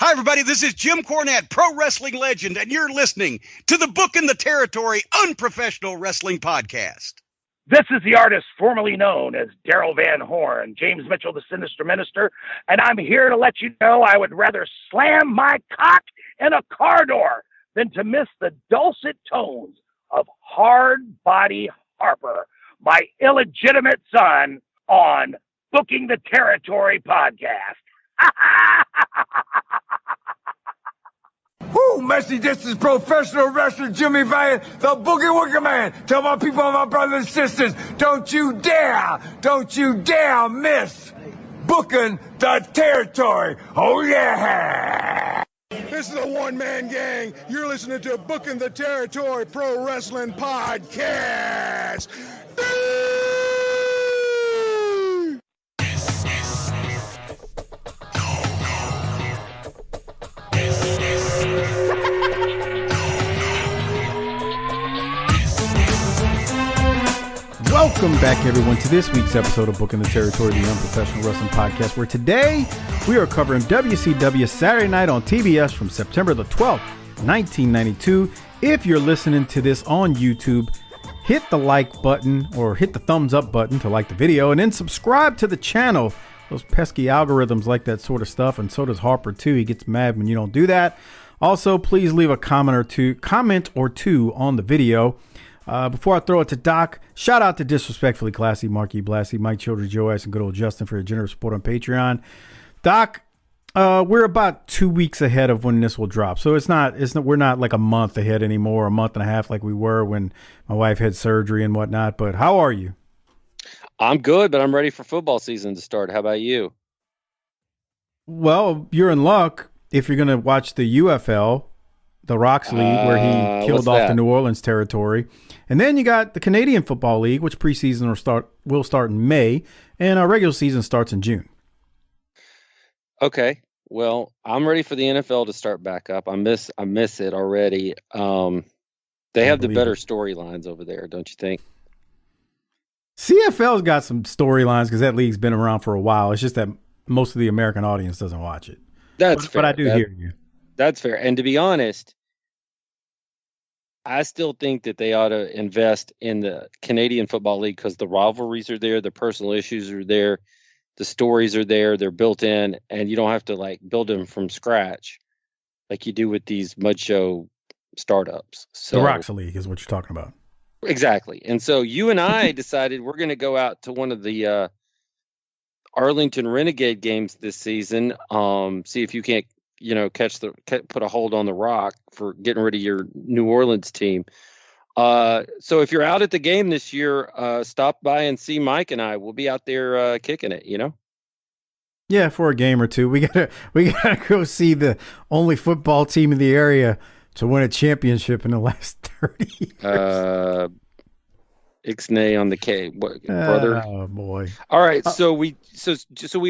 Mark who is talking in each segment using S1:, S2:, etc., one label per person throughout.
S1: Hi, everybody. This is Jim Cornette, pro wrestling legend, and you're listening to the Book in the Territory Unprofessional Wrestling Podcast.
S2: This is the artist formerly known as Daryl Van Horn, James Mitchell, the Sinister Minister, and I'm here to let you know I would rather slam my cock in a car door than to miss the dulcet tones of Hard Body Harper, my illegitimate son, on Booking the Territory podcast.
S3: Woo, Messi, this is professional wrestler Jimmy Valiant, the Boogie Woogie Man. Tell my people and my brothers and sisters, don't you dare miss Booking the Territory. Oh, yeah.
S4: This is a one-man gang. You're listening to Booking the Territory Pro Wrestling Podcast.
S5: Welcome back, everyone, to this week's episode of Booking the Territory, the Unprofessional Wrestling Podcast, where today we are covering WCW Saturday Night on TBS from September the 12th, 1992. If you're listening to this on YouTube, hit the like button or hit the thumbs up button to like the video, and then subscribe to the channel. Those pesky algorithms like that sort of stuff, and so does Harper too. He gets mad when you don't do that. Also, please leave a comment or two on the video. Before I throw it to Doc, shout out to Disrespectfully Classy, Marky Blassie, Mike Childress, Joe S, and good old Justin for your generous support on Patreon. Doc, we're about 2 weeks ahead of when this will drop, so we're not like a month ahead anymore, a month and a half like we were when my wife had surgery and whatnot. But how are you?
S6: I'm good, but I'm ready for football season to start. How about you?
S5: Well, you're in luck if you're going to watch the UFL, the Rocks League, where he killed off the New Orleans territory. And then you got the Canadian Football League, which preseason will start in May, and our regular season starts in June.
S6: Okay. Well, I'm ready for the NFL to start back up. I miss it already. They have the better storylines over there, don't you think?
S5: CFL's got some storylines because that league's been around for a while. It's just that most of the American audience doesn't watch it.
S6: That's fair.
S5: But I do hear you.
S6: That's fair. And to be honest, I still think that they ought to invest in the Canadian Football League because the rivalries are there, the personal issues are there, the stories are there, they're built in, and you don't have to like build them from scratch like you do with these mud show startups. So
S5: the Rocks League is what you're talking about.
S6: Exactly. And so you and I decided we're going to go out to one of the Arlington Renegade games this season. See if you can't, put a hold on the Rock for getting rid of your New Orleans team. So if you're out at the game this year, stop by and see Mike and I. We'll be out there kicking it,
S5: Yeah, for a game or two. We gotta go see the only football team in the area to win a championship in the last 30 years.
S6: Ixnay on the K, brother.
S5: Oh boy!
S6: All right, so we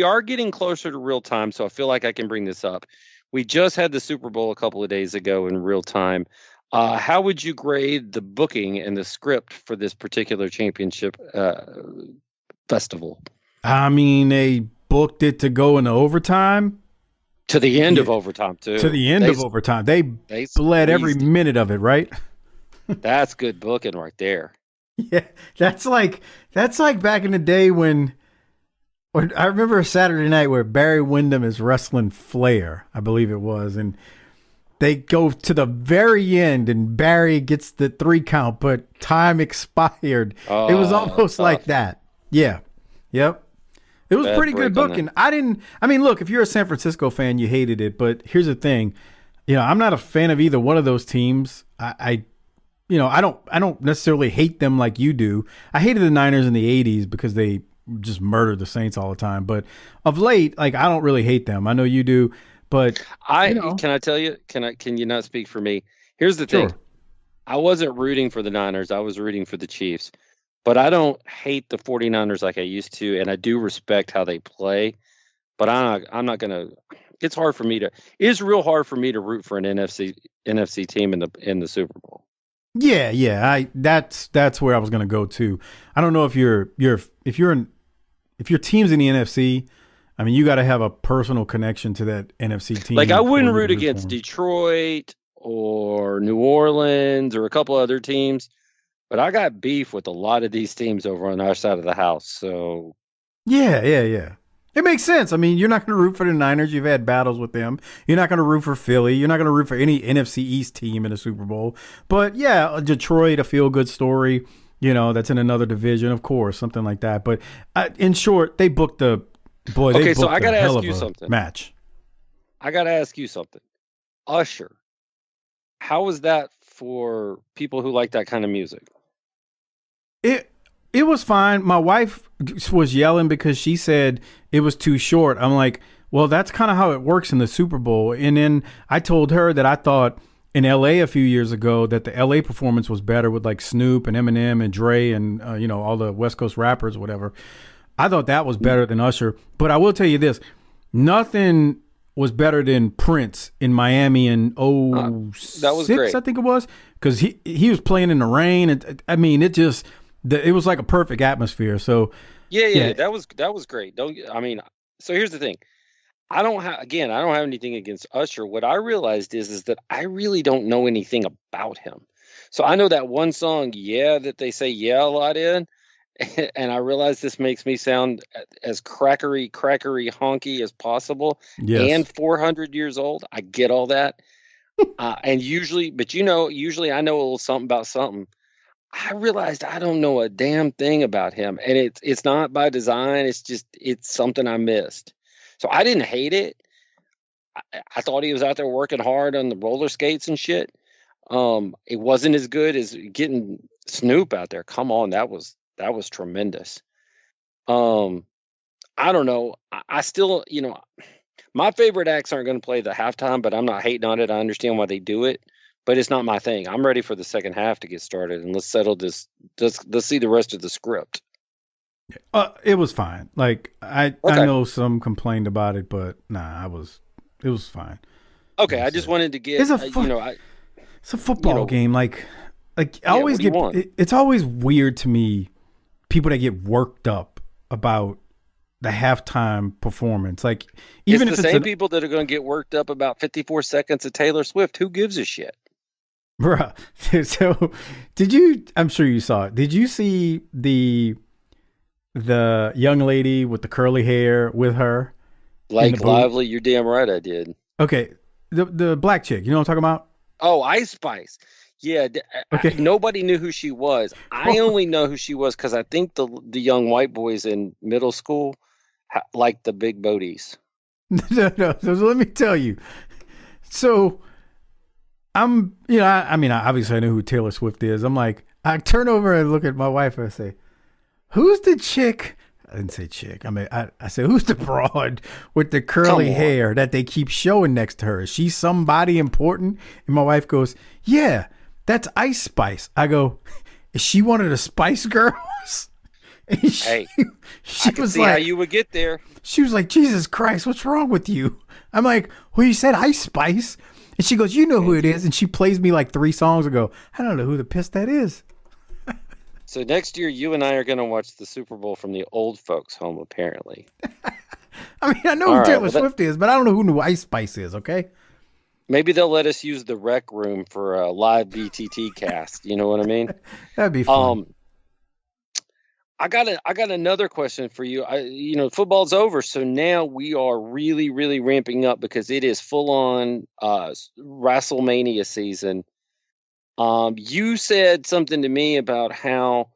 S6: are getting closer to real time. So I feel like I can bring this up. We just had the Super Bowl a couple of days ago in real time. How would you grade the booking and the script for this particular championship festival?
S5: I mean, they booked it to go into overtime.
S6: To the end of overtime, too.
S5: To the end of overtime. They bled every minute of it, right?
S6: That's good booking right there.
S5: Yeah, that's like back in the day when I remember a Saturday night where Barry Windham is wrestling Flair, I believe it was, and they go to the very end and Barry gets the 3 count, but time expired. It was almost like that. Yeah. Yep. It was pretty good booking. Look, if you're a San Francisco fan, you hated it, but here's the thing. I'm not a fan of either one of those teams. I don't necessarily hate them like you do. I hated the Niners in the 80s because they just murdered the Saints all the time. But of late, I don't really hate them. I know you do, but
S6: can I tell you, can you not speak for me? Here's the thing. I wasn't rooting for the Niners. I was rooting for the Chiefs, but I don't hate the 49ers like I used to. And I do respect how they play, but I'm not going to, it's real hard for me to root for an NFC team in the Super Bowl.
S5: Yeah. That's where I was going to go to. I don't know if your team's in the NFC I mean, you got to have a personal connection to that NFC team.
S6: Like, I wouldn't root against Detroit or New Orleans or a couple other teams, but I got beef with a lot of these teams over on our side of the house. So,
S5: yeah. It makes sense. I mean, you're not going to root for the Niners. You've had battles with them. You're not going to root for Philly. You're not going to root for any NFC East team in the Super Bowl. But, yeah, Detroit, a feel-good story, that's in another division, of course, something like that. But in short, they booked I got to ask you something. Match.
S6: I got to ask you something. Usher, how was that for people who like that kind of music?
S5: It was fine. My wife was yelling because she said it was too short. I'm like, well, that's kind of how it works in the Super Bowl. And then I told her that I thought in L.A. a few years ago that the L.A. performance was better with like Snoop and Eminem and Dre and, all the West Coast rappers, whatever. I thought that was better than Usher. But I will tell you this. Nothing was better than Prince in Miami in 2006,
S6: that was great.
S5: I think it was. Because he was playing in the rain. It was like a perfect atmosphere. So
S6: yeah, that was great. So here's the thing. I don't have anything against Usher. What I realized is that I really don't know anything about him. So I know that one song, that they say a lot in, and I realize this makes me sound as crackery honky as possible.
S5: Yes.
S6: And 400 years old. I get all that. And usually I know a little something about something. I realized I don't know a damn thing about him, and it's not by design. It's something I missed. So I didn't hate it. I thought he was out there working hard on the roller skates and shit. It wasn't as good as getting Snoop out there. Come on, that was tremendous. I don't know. I still, my favorite acts aren't going to play the halftime, but I'm not hating on it. I understand why they do it. But it's not my thing. I'm ready for the second half to get started, and let's settle this. Let's see the rest of the script.
S5: It was fine. Like I know some complained about it, but it was fine.
S6: Okay, I just wanted to get.
S5: It's a football game. Like I always get. It's always weird to me, people that get worked up about the halftime performance. Like even
S6: it's
S5: if
S6: the same people that are going to get worked up about 54 seconds of Taylor Swift. Who gives a shit?
S5: Bruh. So I'm sure you saw it. Did you see the young lady with the curly hair with her?
S6: Blake Lively, you're damn right I did.
S5: Okay. The black chick, you know what I'm talking about?
S6: Oh, Ice Spice. Yeah.
S5: Okay.
S6: Nobody knew who she was. I only know who she was because I think the young white boys in middle school liked the big boaties.
S5: No. So let me tell you. So obviously I know who Taylor Swift is. I'm like, I turn over and look at my wife and I say, who's the chick? I didn't say chick. I mean, I said, who's the broad with the curly hair that they keep showing next to her? Is she somebody important? And my wife goes, yeah, that's Ice Spice. I go, is she one of the Spice Girls? And
S6: she was see like, how you would get there.
S5: She was like, Jesus Christ, what's wrong with you? I'm like, well, you said Ice Spice. And she goes, you know who it is. And she plays me like 3 songs ago. I don't know who the piss that is.
S6: So next year, you and I are going to watch the Super Bowl from the old folks' home, apparently.
S5: I mean, I know who Taylor Swift is, but I don't know who Ice Spice is, okay?
S6: Maybe they'll let us use the rec room for a live BTT cast. You know what I mean?
S5: That'd be fun.
S6: I got another question for you. Football's over, so now we are really, really ramping up because it is full on Wrestlemania season. You said something to me about how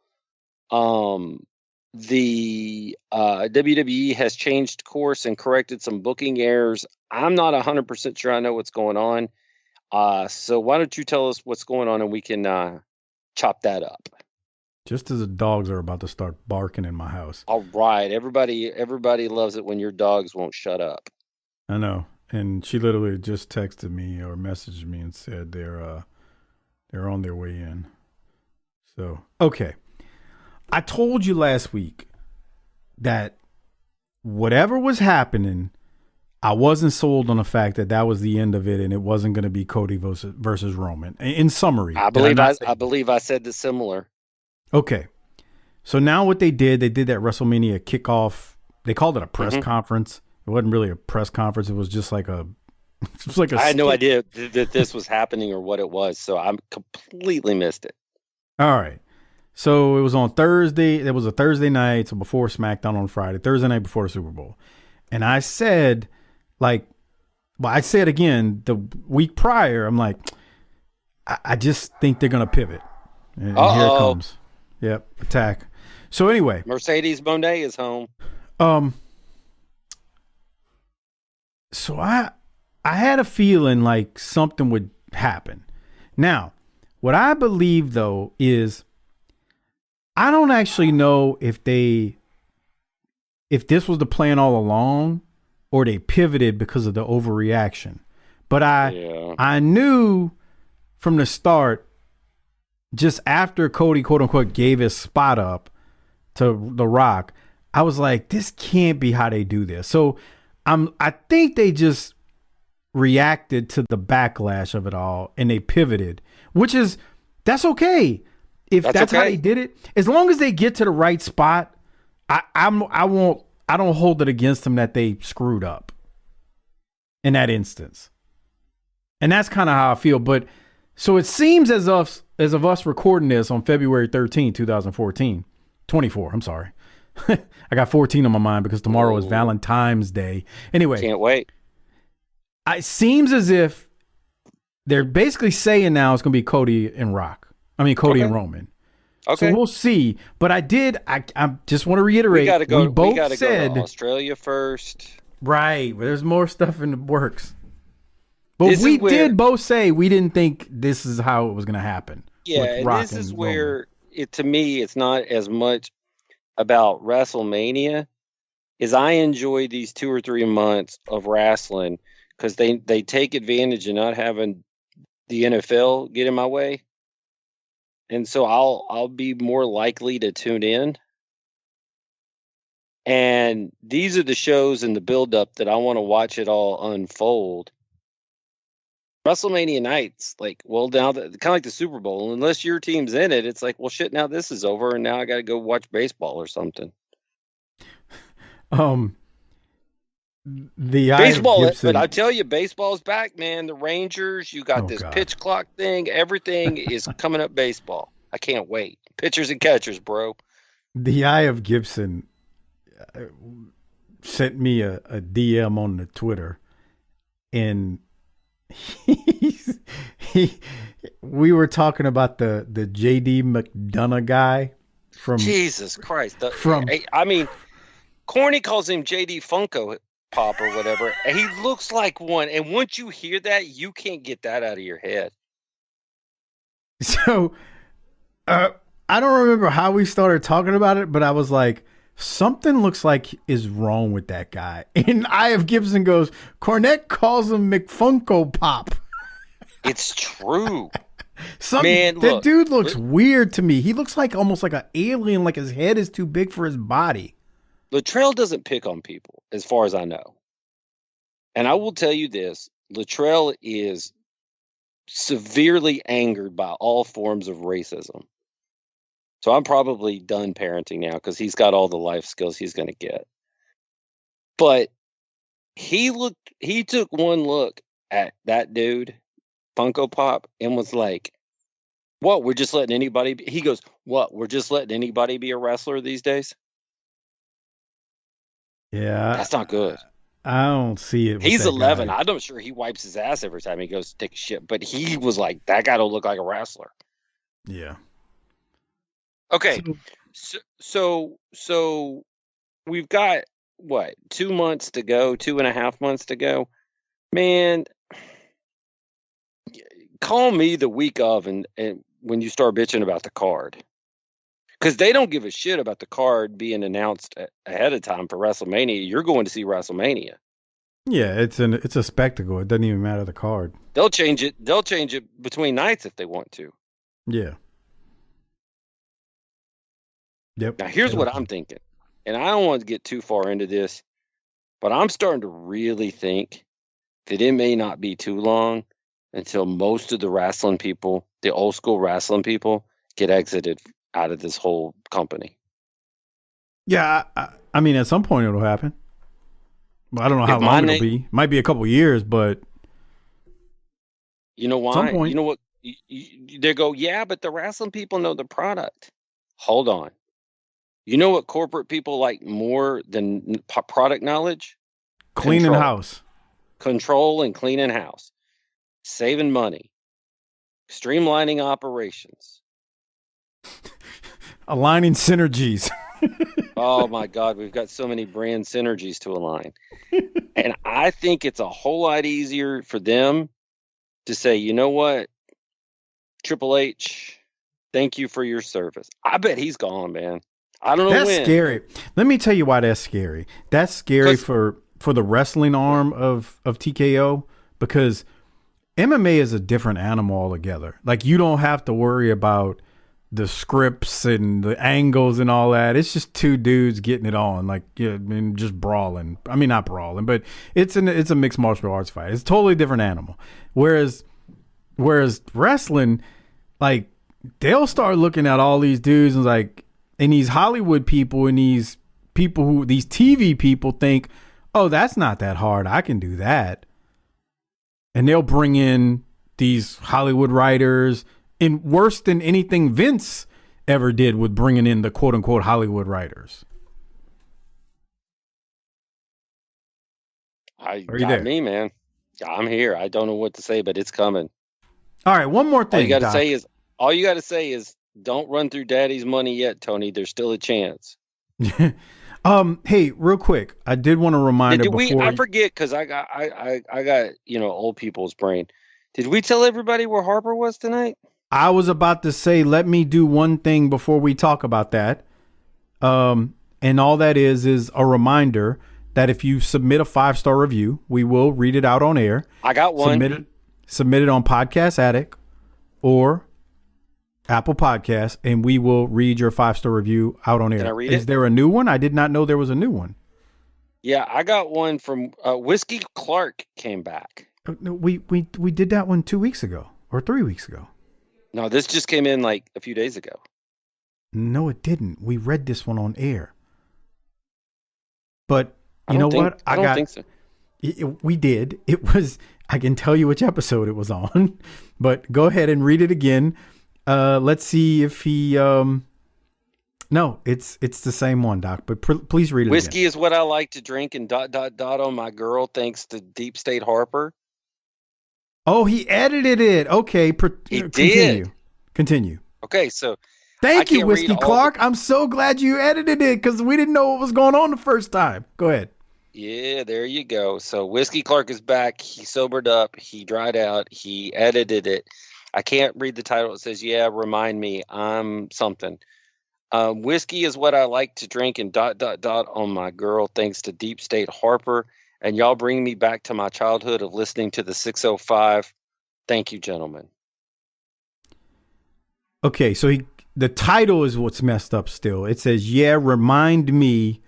S6: the WWE has changed course and corrected some booking errors. I'm not 100% sure I know what's going on. So why don't you tell us what's going on and we can chop that up.
S5: Just as the dogs are about to start barking in my house.
S6: All right. Everybody loves it when your dogs won't shut up.
S5: I know. And she literally just texted me or messaged me and said they're on their way in. So, okay. I told you last week that whatever was happening, I wasn't sold on the fact that was the end of it and it wasn't going to be Cody versus Roman. In summary.
S6: I believe I said the similar.
S5: Okay. So now what they did that WrestleMania kickoff. They called it a press conference. It wasn't really a press conference. It was just like a.
S6: I had no idea that this was happening or what it was, so I completely missed it.
S5: All right. So it was on Thursday. It was a Thursday night, so before SmackDown on Friday, Thursday night before the Super Bowl. And I said, I said again the week prior, I'm like, I just think they're going to pivot. And here it comes. Yep, attack. So anyway.
S6: Mercedes Moné is home.
S5: So I had a feeling like something would happen. Now, what I believe, though, is I don't actually know if this was the plan all along or they pivoted because of the overreaction. But I knew from the start, just after Cody, quote unquote, gave his spot up to The Rock, I was like, this can't be how they do this. So I think they just reacted to the backlash of it all and they pivoted, that's okay. If that's okay. How they did it, as long as they get to the right spot, I don't hold it against them that they screwed up in that instance. And that's kind of how I feel. But so it seems as of us recording this on February 13, 2014, 24, I'm sorry. I got 14 on my mind because tomorrow is Valentine's Day. Anyway.
S6: Can't wait.
S5: It seems as if they're basically saying now it's going to be Cody and Roman. Okay. So we'll see. But I just want to reiterate. We both said
S6: go to Australia first.
S5: Right. There's more stuff in the works. But we did both say we didn't think this is how it was going to happen.
S6: Yeah, and this is where, to me, it's not as much about WrestleMania as I enjoy these 2 or 3 months of wrestling because they take advantage of not having the NFL get in my way. And so I'll be more likely to tune in. And these are the shows and the build-up that I want to watch it all unfold. WrestleMania nights, now kind of like the Super Bowl, unless your team's in it, it's like, well, shit, now this is over, and now I got to go watch baseball or something. Baseball, but I tell you, baseball's back, man. The Rangers, you got this pitch clock thing. Everything is coming up baseball. I can't wait. Pitchers and catchers, bro.
S5: The Eye of Gibson sent me a DM on the Twitter, and we were talking about the JD McDonough guy from
S6: Jesus Christ. Corny calls him JD Funko Pop or whatever. And he looks like one. And once you hear that, you can't get that out of your head.
S5: So, I don't remember how we started talking about it, but I was like, something looks like is wrong with that guy. And Eye of Gibson goes, Cornette calls him McFunko Pop.
S6: It's true.
S5: That dude looks weird to me. He looks like almost like an alien, like his head is too big for his body.
S6: Latrell doesn't pick on people, as far as I know. And I will tell you this, Latrell is severely angered by all forms of racism. So I'm probably done parenting now because he's got all the life skills he's going to get. But he took one look at that dude, Funko Pop, and was like, what, we're just letting anybody be? He goes, what, we're just letting anybody be a wrestler these days?
S5: Yeah.
S6: That's not good.
S5: I don't see it.
S6: He's 11. I'm not sure he wipes his ass every time he goes to take a shit, but he was like, that guy don't look like a wrestler.
S5: Yeah.
S6: Okay. So we've got what, 2 months to go, 2.5 months to go. Man, call me the week of and when you start bitching about the card. Because they don't give a shit about the card being announced ahead of time for WrestleMania. You're going to see WrestleMania.
S5: Yeah, it's a spectacle. It doesn't even matter the card.
S6: They'll change it. They'll change it between nights if they want to.
S5: Yeah. Yep.
S6: Now here's what I'm thinking, and I don't want to get too far into this, but I'm starting to really think that it may not be too long until most of the wrestling people, the old school wrestling people, get exited out of this whole company.
S5: Yeah, I mean, at some point it'll happen. Well, I don't know how long it'll be. Might be a couple years, but
S6: you know why?
S5: Some point.
S6: You know what? They go, yeah, but the wrestling people know the product. Hold on. You know what corporate people like more than product knowledge?
S5: Cleaning house.
S6: Control and cleaning house. Saving money. Streamlining operations.
S5: Aligning synergies.
S6: Oh my God, we've got so many brand synergies to align. And I think it's a whole lot easier for them to say, you know what, Triple H, thank you for your service. I bet he's gone, man. I don't know when.
S5: That's scary. Let me tell you why that's scary. That's scary for the wrestling arm of TKO, because MMA is a different animal altogether. Like, you don't have to worry about the scripts and the angles and all that. It's just two dudes getting it on, like, yeah, I mean, just brawling. I mean, not brawling, but it's a mixed martial arts fight. It's a totally different animal. Whereas wrestling, like, they'll start looking at all these dudes and like, and these Hollywood people and these TV people think, oh, that's not that hard. I can do that. And they'll bring in these Hollywood writers, and worse than anything Vince ever did with bringing in the quote unquote Hollywood writers.
S6: Got me, man. I'm here. I don't know what to say, but it's coming.
S5: All right, one more thing.
S6: All you got to say is don't run through daddy's money yet, Tony. There's still a chance.
S5: Hey, real quick, I did want to remind
S6: I forget, because I got old people's brain. Did we tell everybody where Harper was tonight?
S5: I was about to say, let me do one thing before we talk about that. And all that is a reminder that if you submit a 5-star review, we will read it out on air.
S6: I got one.
S5: Submit it on Podcast Addict or Apple Podcasts, and we will read your 5-star review out on air.
S6: Can I read it?
S5: Is there a new one? I did not know there was a new one.
S6: Yeah, I got one from Whiskey Clark came back.
S5: No, we did that one 2 weeks ago or 3 weeks ago.
S6: No, this just came in like a few days ago.
S5: No, it didn't. We read this one on air. But you know what?
S6: I don't think so.
S5: We did. It was, I can tell you which episode it was on, but go ahead and read it again. Let's see if he, no, it's the same one, Doc, but please read it
S6: Whiskey
S5: again.
S6: Is what I like to drink and ... on my girl, thanks to Deep State Harper.
S5: Oh, he edited it. Okay. Continue.
S6: Okay. So
S5: thank you, Whiskey Clark. I'm so glad you edited it, because we didn't know what was going on the first time. Go ahead.
S6: Yeah, there you go. So Whiskey Clark is back. He sobered up. He dried out. He edited it. I can't read the title. It says, yeah, remind me, I'm something. Whiskey is what I like to drink and ... on my girl, thanks to Deep State Harper. And y'all bring me back to my childhood of listening to the 605. Thank you, gentlemen.
S5: Okay, so the title is what's messed up still. It says, yeah, remind me,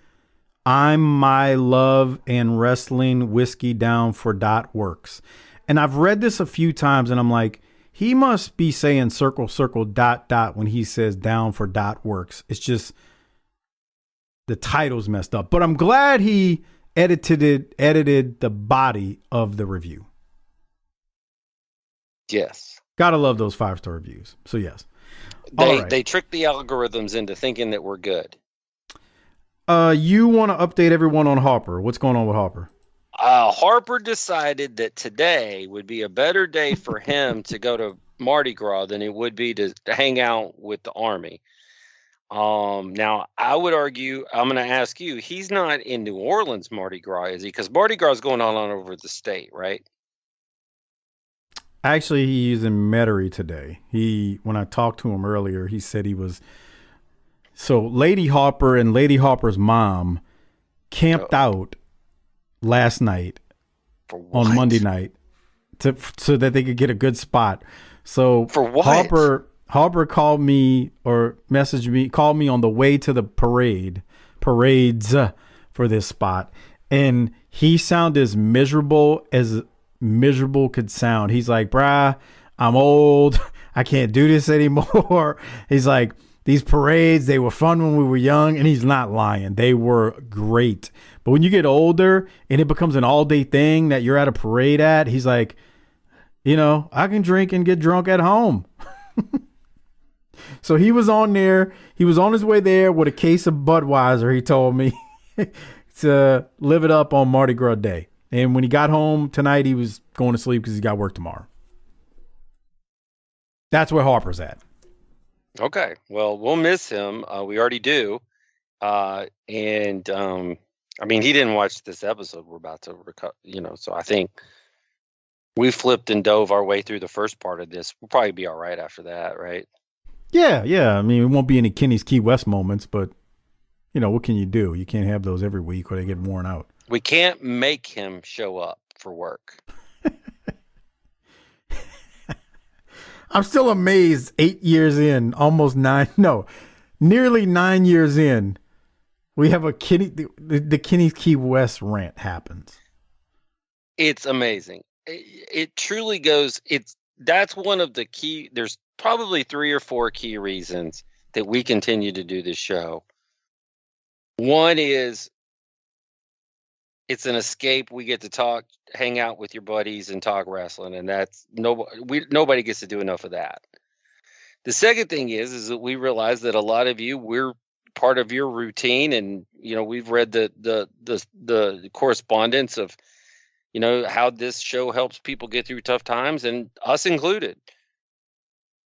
S5: I'm my love and wrestling whiskey down for .works. And I've read this a few times and I'm like, he must be saying ... when he says down for .works. It's just the title's messed up. But I'm glad he edited the body of the review.
S6: Yes.
S5: Gotta love those 5-star reviews. So yes.
S6: They tricked the algorithms into thinking that we're good.
S5: You want to update everyone on Harper. What's going on with Harper?
S6: Harper decided that today would be a better day for him to go to Mardi Gras than it would be to hang out with the Army. Now, I would argue, I'm going to ask you, he's not in New Orleans Mardi Gras, is he? Because Mardi Gras is going on all over the state, right?
S5: Actually, he's in Metairie today. When I talked to him earlier, he said he was. So Lady Harper and Lady Harper's mom camped out last night on Monday night so that they could get a good spot. So
S6: for what?
S5: Harper called me or messaged me, called me on the way to the parades for this spot. And he sounded as miserable could sound. He's like, bruh, I'm old. I can't do this anymore. He's like, these parades, they were fun when we were young, and he's not lying. They were great. But when you get older and it becomes an all-day thing that you're at a parade at, he's like, I can drink and get drunk at home. So he was on there. He was on his way there with a case of Budweiser, he told me, to live it up on Mardi Gras Day. And when he got home tonight, he was going to sleep because he got work tomorrow. That's where Harper's at.
S6: Okay. Well, we'll miss him. We already do. He didn't watch this episode we're about to recover, so I think we flipped and dove our way through the first part of this. We'll probably be all right after that, right?
S5: Yeah. I mean, it won't be any Kenny's Key West moments, but, what can you do? You can't have those every week or they get worn out.
S6: We can't make him show up for work.
S5: I'm still amazed 8 years in, nearly 9 years in, we have the Kenny's Key West rant happens.
S6: It's amazing. It truly goes. That's one of the key. There's probably 3 or 4 key reasons that we continue to do this show. One is it's an escape. We get to hang out with your buddies and talk wrestling, and that's nobody gets to do enough of that. The second thing is that we realize that a lot of you, we're part of your routine, and we've read the correspondence of how this show helps people get through tough times, and us included.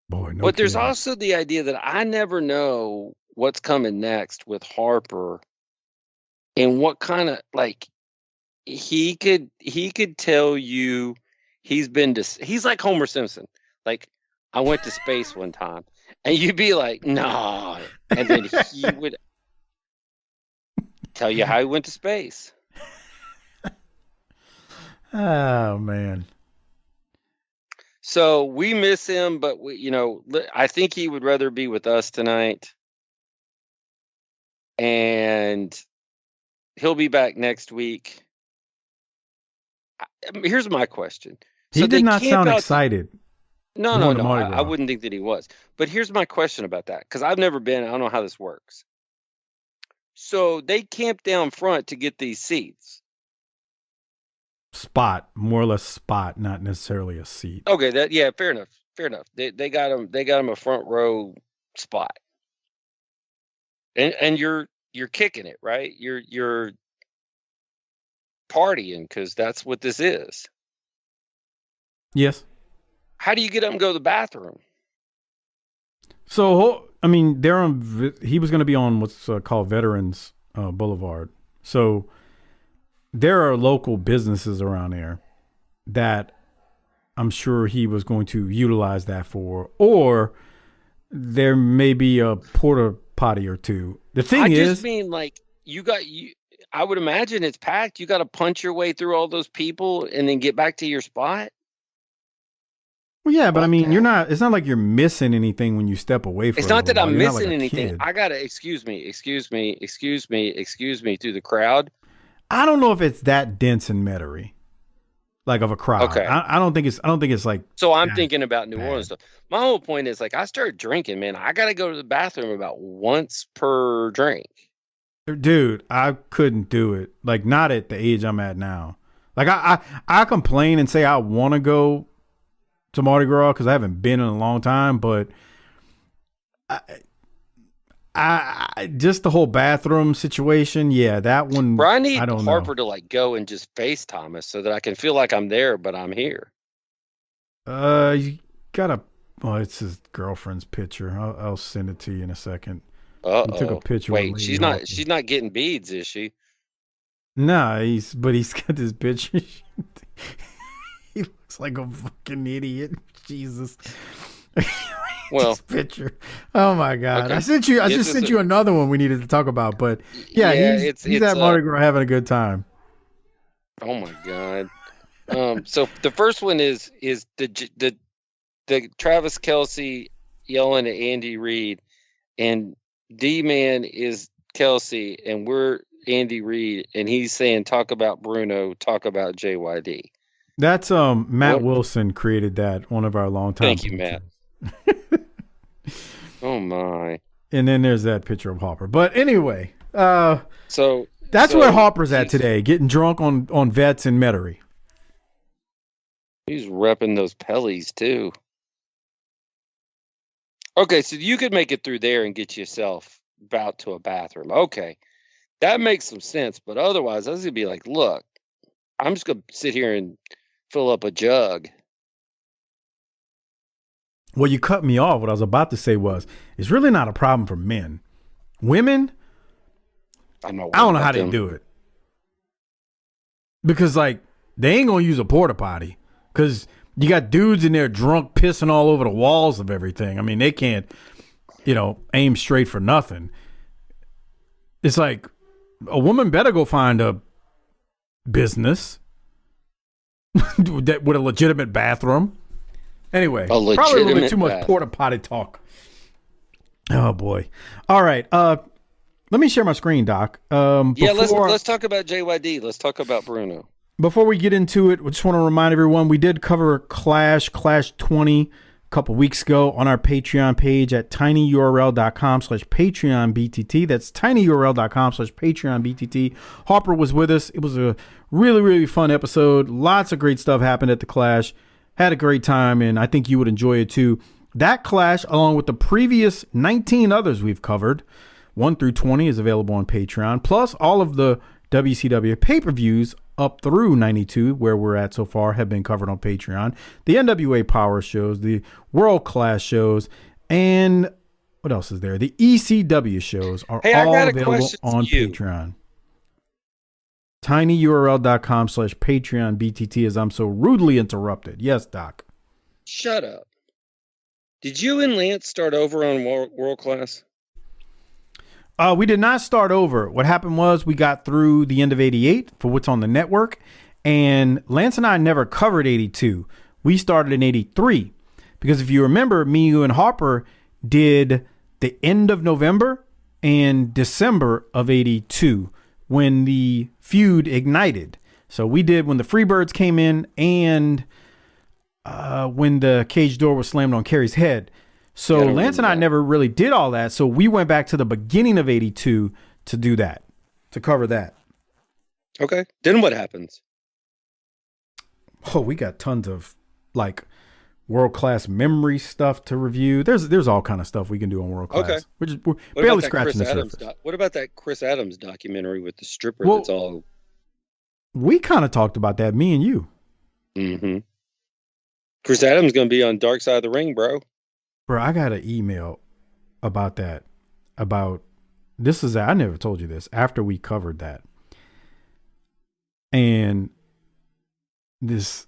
S6: But there's also the idea that I never know what's coming next with Harper, and what kind of he could tell you he's like Homer Simpson. Like, I went to space one time, and you'd be like, no. And then he would tell you how he went to space.
S5: Oh, man.
S6: So we miss him, but I think he would rather be with us tonight. And he'll be back next week. Here's my question.
S5: He did not sound excited.
S6: No. I wouldn't think that he was. But here's my question about that, because I've never been. I don't know how this works. So they camped down front to get these seats.
S5: More or less spot, not necessarily a seat.
S6: Okay, fair enough. They got him a front row spot. And you're kicking it, right? You're partying, because that's what this is.
S5: Yes.
S6: How do you get up and go to the bathroom?
S5: So, he was going to be on what's called Veterans Boulevard. So there are local businesses around there that I'm sure he was going to utilize that for, or there may be a porta potty or two. The thing is, I just
S6: mean, I would imagine it's packed. You got to punch your way through all those people and then get back to your spot.
S5: Well, yeah, but it's not like you're missing anything when you step away from it.
S6: It's not that I'm missing anything. Kid. I got to, excuse me through the crowd.
S5: I don't know if it's that dense in Metairie, of a crowd.
S6: Okay.
S5: I don't think it's like.
S6: So I'm thinking about New Orleans stuff. My whole point is, I started drinking, man. I got to go to the bathroom about once per drink.
S5: Dude, I couldn't do it. Not at the age I'm at now. I complain and say I want to go to Mardi Gras because I haven't been in a long time, but I just the whole bathroom situation, yeah, that one.
S6: Bro, I need Harper to go and just FaceTime us so that I can feel like I'm there, but I'm here.
S5: You gotta. Oh, it's his girlfriend's picture. I'll send it to you in a second. He took a picture.
S6: Wait, she's not getting beads, is she?
S5: No, he's got this picture. He looks like a fucking idiot. Jesus. Well, this picture. Oh my God! Okay. I sent you another one we needed to talk about, but he's at Mardi Gras having a good time.
S6: Oh my God! So the first one is the Travis Kelce yelling at Andy Reid, and D-Man is Kelce, and we're Andy Reid, and he's saying, "Talk about Bruno, talk about JYD."
S5: That's Matt Wilson created that. One of our longtime.
S6: Thank you, Matt. Oh my!
S5: And then there's that picture of Harper. But anyway,
S6: so
S5: that's where Harper's at today, getting drunk on Vets and Metairie.
S6: He's repping those Pellies too. Okay, so you could make it through there and get yourself out to a bathroom. Okay, that makes some sense. But otherwise, I was gonna be like, look, I'm just gonna sit here and fill up a jug.
S5: Well, you cut me off. What I was about to say was, it's really not a problem for men. Women, I don't know how they do it. Because, like, they ain't going to use a porta potty. Because you got dudes in there drunk, pissing all over the walls of everything. I mean, they can't, aim straight for nothing. It's like, a woman better go find a business with a legitimate bathroom. Anyway, probably a little bit too much porta potty talk. Oh boy! All right, let me share my screen, Doc.
S6: Let's talk about JYD. Let's talk about Bruno.
S5: Before we get into it, we just want to remind everyone we did cover Clash 20 a couple weeks ago on our Patreon page at tinyurl.com/PatreonBTT. That's tinyurl.com/PatreonBTT. Harper was with us. It was a really, really fun episode. Lots of great stuff happened at the Clash. Had a great time, and I think you would enjoy it too. That Clash, along with the previous 19 others we've covered, 1 through 20, is available on Patreon, plus all of the WCW pay-per-views up through 92, where we're at so far, have been covered on Patreon. The NWA Power shows, the World Class shows, and what else is there? The ECW shows are all available on Patreon. tinyurl.com/PatreonBTT, as I'm so rudely interrupted. Yes, Doc.
S6: Shut up. Did you and Lance start over on World Class?
S5: We did not start over. What happened was we got through the end of 88 for what's on the network, and Lance and I never covered 82. We started in 83 because if you remember, me, you, and Harper did the end of November and December of 82 when the feud ignited. So we did when the Freebirds came in and when the cage door was slammed on Kerry's head. So Lance and I never really did all that. So we went back to the beginning of 82 to do that, to cover that.
S6: Okay. Then what happens?
S5: Oh, we got tons of like world-class memory stuff to review. There's all kind of stuff we can do on World Class. Okay. We're barely scratching the surface.
S6: What about that Chris Adams documentary with the stripper that's all...
S5: We kind of talked about that, me and you.
S6: Mm-hmm. Chris Adams going to be on Dark Side of the Ring, bro.
S5: Bro, I got an email about that. I never told you this, after we covered that. And this...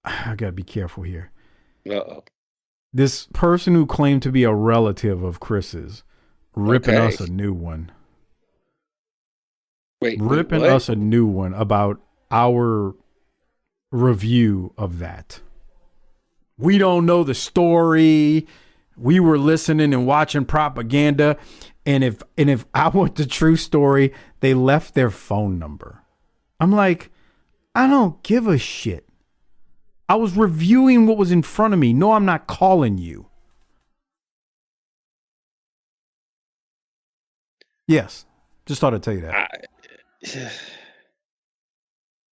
S5: I got to be careful here. Uh-oh. This person who claimed to be a relative of Chris's ripping us a new one. Ripping us a new one about our review of that. We don't know the story. We were listening and watching propaganda. And if I want the true story, they left their phone number. I'm like, I don't give a shit. I was reviewing what was in front of me. No, I'm not calling you. Yes. Just thought I'd tell you that.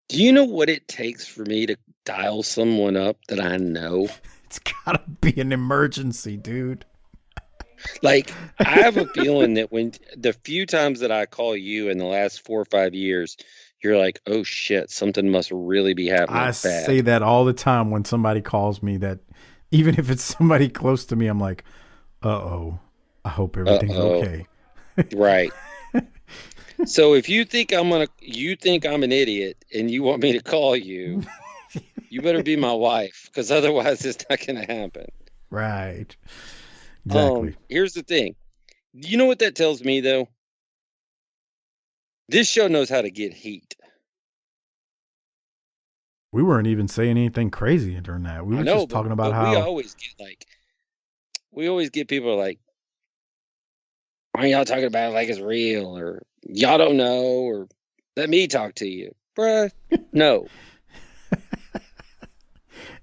S6: Do you know what it takes for me to dial someone up that I know?
S5: It's got to be an emergency, dude.
S6: Like, I have a feeling that when the few times that I call you in the last 4 or 5 years, you're like, oh shit, something must really be happening.
S5: I say that all the time when somebody calls me, that even if it's somebody close to me, I'm like, uh-oh, I hope everything's okay.
S6: Right. So if you think I'm an idiot and you want me to call you, you better be my wife, because otherwise it's not going to happen.
S5: Right. Exactly.
S6: Here's the thing. You know what that tells me, though? This show knows how to get heat.
S5: We weren't even saying anything crazy during that. We were just talking about how
S6: we always get people like, why are y'all talking about it like it's real? Or y'all don't know, or let me talk to you. Bruh, no.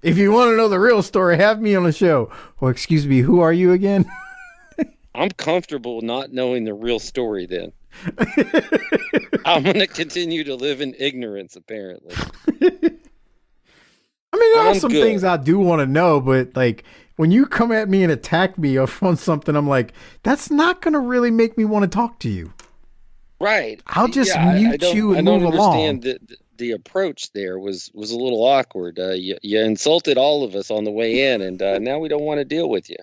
S5: If you want to know the real story, have me on the show. Well, excuse me, who are you again?
S6: I'm comfortable not knowing the real story then. I'm going to continue to live in ignorance, apparently.
S5: I mean, there are some things I do want to know, but like when you come at me and attack me on something, I'm like, that's not going to really make me want to talk to you.
S6: Right.
S5: I'll just mute you and move along. I don't understand
S6: the approach there was a little awkward. You insulted all of us on the way in, and now we don't want to deal with you.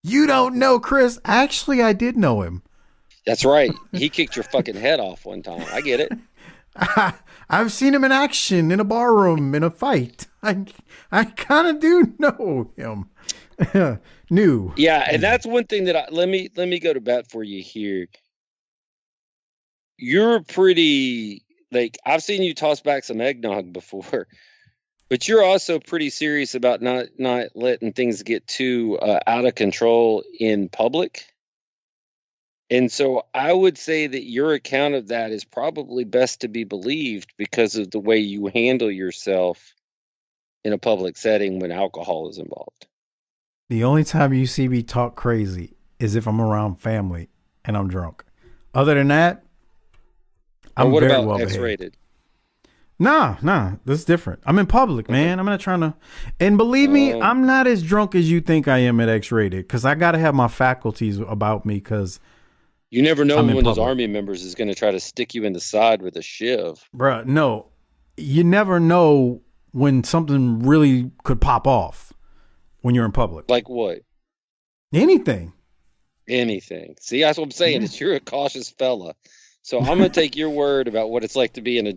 S5: You don't know Chris. Actually, I did know him.
S6: That's right. He kicked your fucking head off one time. I get it.
S5: I've seen him in action in a bar room in a fight. I kind of do know him. New.
S6: Yeah, and that's one thing that let me go to bat for you here. You're pretty, like, I've seen you toss back some eggnog before, but you're also pretty serious about not letting things get too out of control in public. And so I would say that your account of that is probably best to be believed because of the way you handle yourself in a public setting when alcohol is involved.
S5: The only time you see me talk crazy is if I'm around family and I'm drunk. Other than that, I'm
S6: what
S5: very
S6: about
S5: well
S6: X-rated?
S5: behaved. Nah, this is different. I'm in public, man. I'm not trying to. And believe me, I'm not as drunk as you think I am at X-rated because I got to have my faculties about me because.
S6: You never know when those army members is going to try to stick you in the side with a shiv.
S5: Bruh, no. You never know when something really could pop off when you're in public.
S6: Like what?
S5: Anything.
S6: See, that's what I'm saying. Is you're a cautious fella. So I'm going to take your word about what it's like to be in a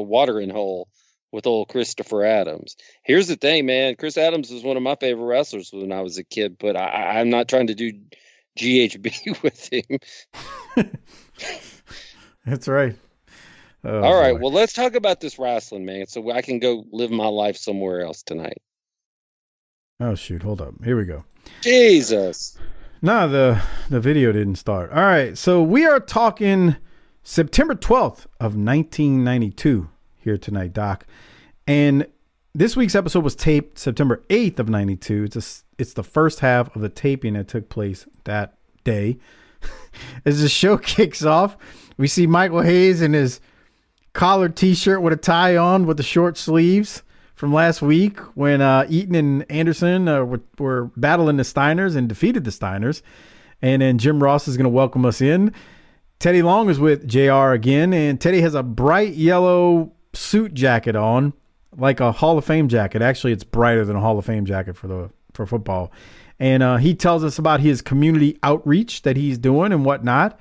S6: watering hole with old Christopher Adams. Here's the thing, man. Chris Adams was one of my favorite wrestlers when I was a kid, but I'm not trying to do GHB with him.
S5: That's right.
S6: Oh, all right. Boy. Well, let's talk about this wrestling, man, so I can go live my life somewhere else tonight.
S5: Oh, shoot. Hold up. Here we go.
S6: Jesus.
S5: No, the video didn't start. All right. So we are talking September 12th of 1992 here tonight, Doc. And this week's episode was taped September 8th of 92. It's the first half of the taping that took place that day. As the show kicks off, we see Michael Hayes in his collared t-shirt with a tie on with the short sleeves from last week when Eaton and Anderson were battling the Steiners and defeated the Steiners. And then Jim Ross is going to welcome us in. Teddy Long is with JR again, and Teddy has a bright yellow suit jacket on, like a Hall of Fame jacket. Actually, it's brighter than a Hall of Fame jacket for football. And he tells us about his community outreach that he's doing and whatnot.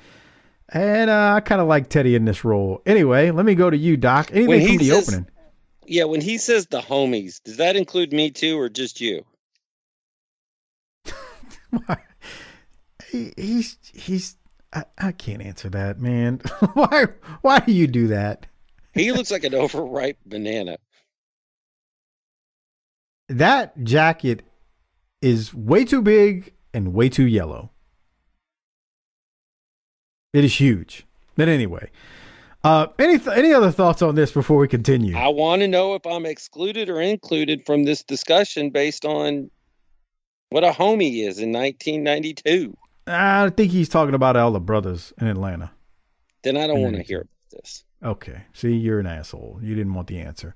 S5: And I kind of like Teddy in this role. Anyway, let me go to you, Doc. Anything from the opening?
S6: Yeah, when he says the homies, does that include me too or just you?
S5: I can't answer that, man. Why do you do that?
S6: He looks like an overripe banana.
S5: That jacket is way too big and way too yellow. It is huge. But anyway, any other thoughts on this before we continue?
S6: I want to know if I'm excluded or included from this discussion based on what a homie is in 1992.
S5: I think he's talking about all the brothers in Atlanta.
S6: Then I don't want to hear about this.
S5: Okay. See, you're an asshole. You didn't want the answer.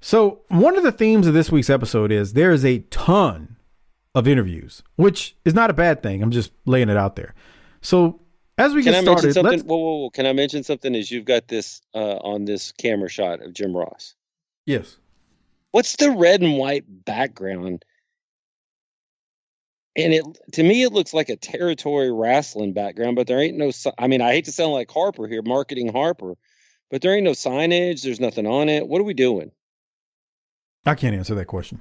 S5: So one of the themes of this week's episode is there is a ton of interviews, which is not a bad thing. I'm just laying it out there. So as we get started,
S6: whoa. Can I mention something as you've got this on this camera shot of Jim Ross?
S5: Yes.
S6: What's the red and white background? And to me, it looks like a territory wrestling background, but there ain't no, I mean, I hate to sound like Harper here, marketing Harper, but there ain't no signage. There's nothing on it. What are we doing?
S5: I can't answer that question.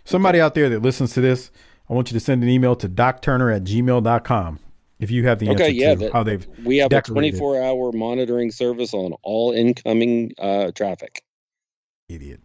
S5: Somebody out there that listens to this, I want you to send an email to docturner@gmail.com if you have the answer to how they've
S6: We have
S5: decorated.
S6: a 24-hour monitoring service on all incoming traffic.
S5: Idiot.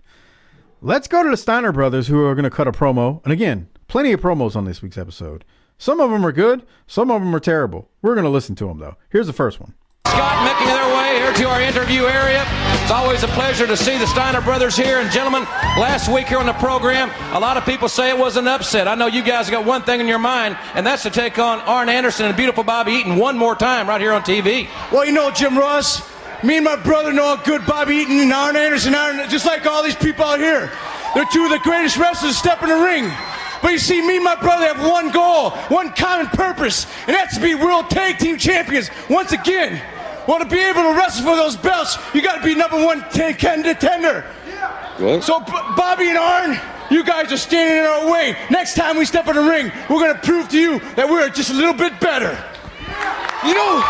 S5: Let's go to the Steiner brothers who are going to cut a promo. And again, plenty of promos on this week's episode. Some of them are good. Some of them are terrible. We're going to listen to them, though. Here's the first one.
S7: Scott making their way here to our interview area. It's always a pleasure to see the Steiner brothers here. And gentlemen, last week here on the program, a lot of people say it was an upset. I know you guys got one thing in your mind, and that's to take on Arn Anderson and beautiful Bobby Eaton one more time right here on TV.
S8: Well, you know, Jim Ross, me and my brother know how good Bobby Eaton and Arn Anderson are, just like all these people out here. They're two of the greatest wrestlers to step in the ring. But you see, me and my brother have one goal, one common purpose, and that's to be World Tag Team Champions once again. Well, to be able to wrestle for those belts, you got to be number one contender.
S6: What?
S8: So, Bobby and Arn, you guys are standing in our way. Next time we step in the ring, we're going to prove to you that we're just a little bit better. You know,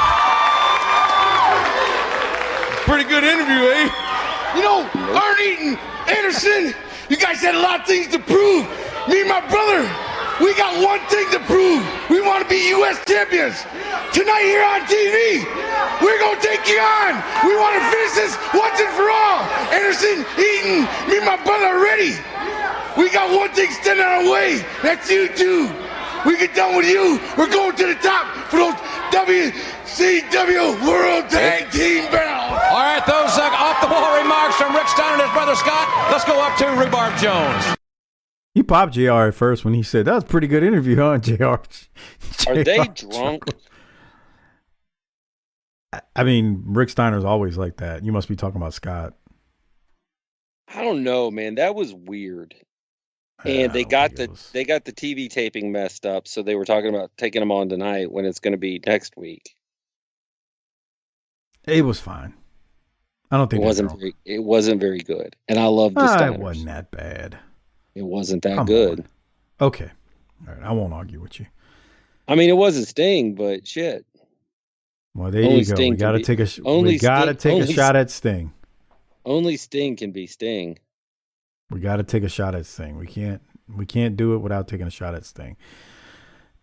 S8: pretty good interview, eh? You know, Arn Eaton, Anderson, you guys had a lot of things to prove. Me and my brother, we got one thing to prove. We want to be U.S. champions. Tonight here on TV, we're going to take you on. We want to finish this once and for all. Anderson, Eaton, me and my brother are ready. We got one thing standing in our way. That's you two. We get done with you. We're going to the top for those WCW World Tag Team belts.
S7: All right, those off-the-wall remarks from Rick Steiner and his brother Scott. Let's go up to Rhubarb Jones.
S5: He popped JR at first when he said, that was a pretty good interview, huh, JR?
S6: Are they drunk?
S5: I mean, Rick Steiner's always like that. You must be talking about Scott.
S6: I don't know, man. That was weird. And they got the TV taping messed up, so they were talking about taking them on tonight when it's going to be next week.
S5: It was fine. I don't think
S6: it wasn't very good. And I love the Steiners.
S5: It wasn't that bad.
S6: It wasn't that good.
S5: On. Okay. All right. I won't argue with you.
S6: I mean, it wasn't Sting, but shit.
S5: Well, there you go. We got to take a shot at Sting.
S6: Only Sting can be Sting.
S5: We got to take a shot at Sting. We can't do it without taking a shot at Sting.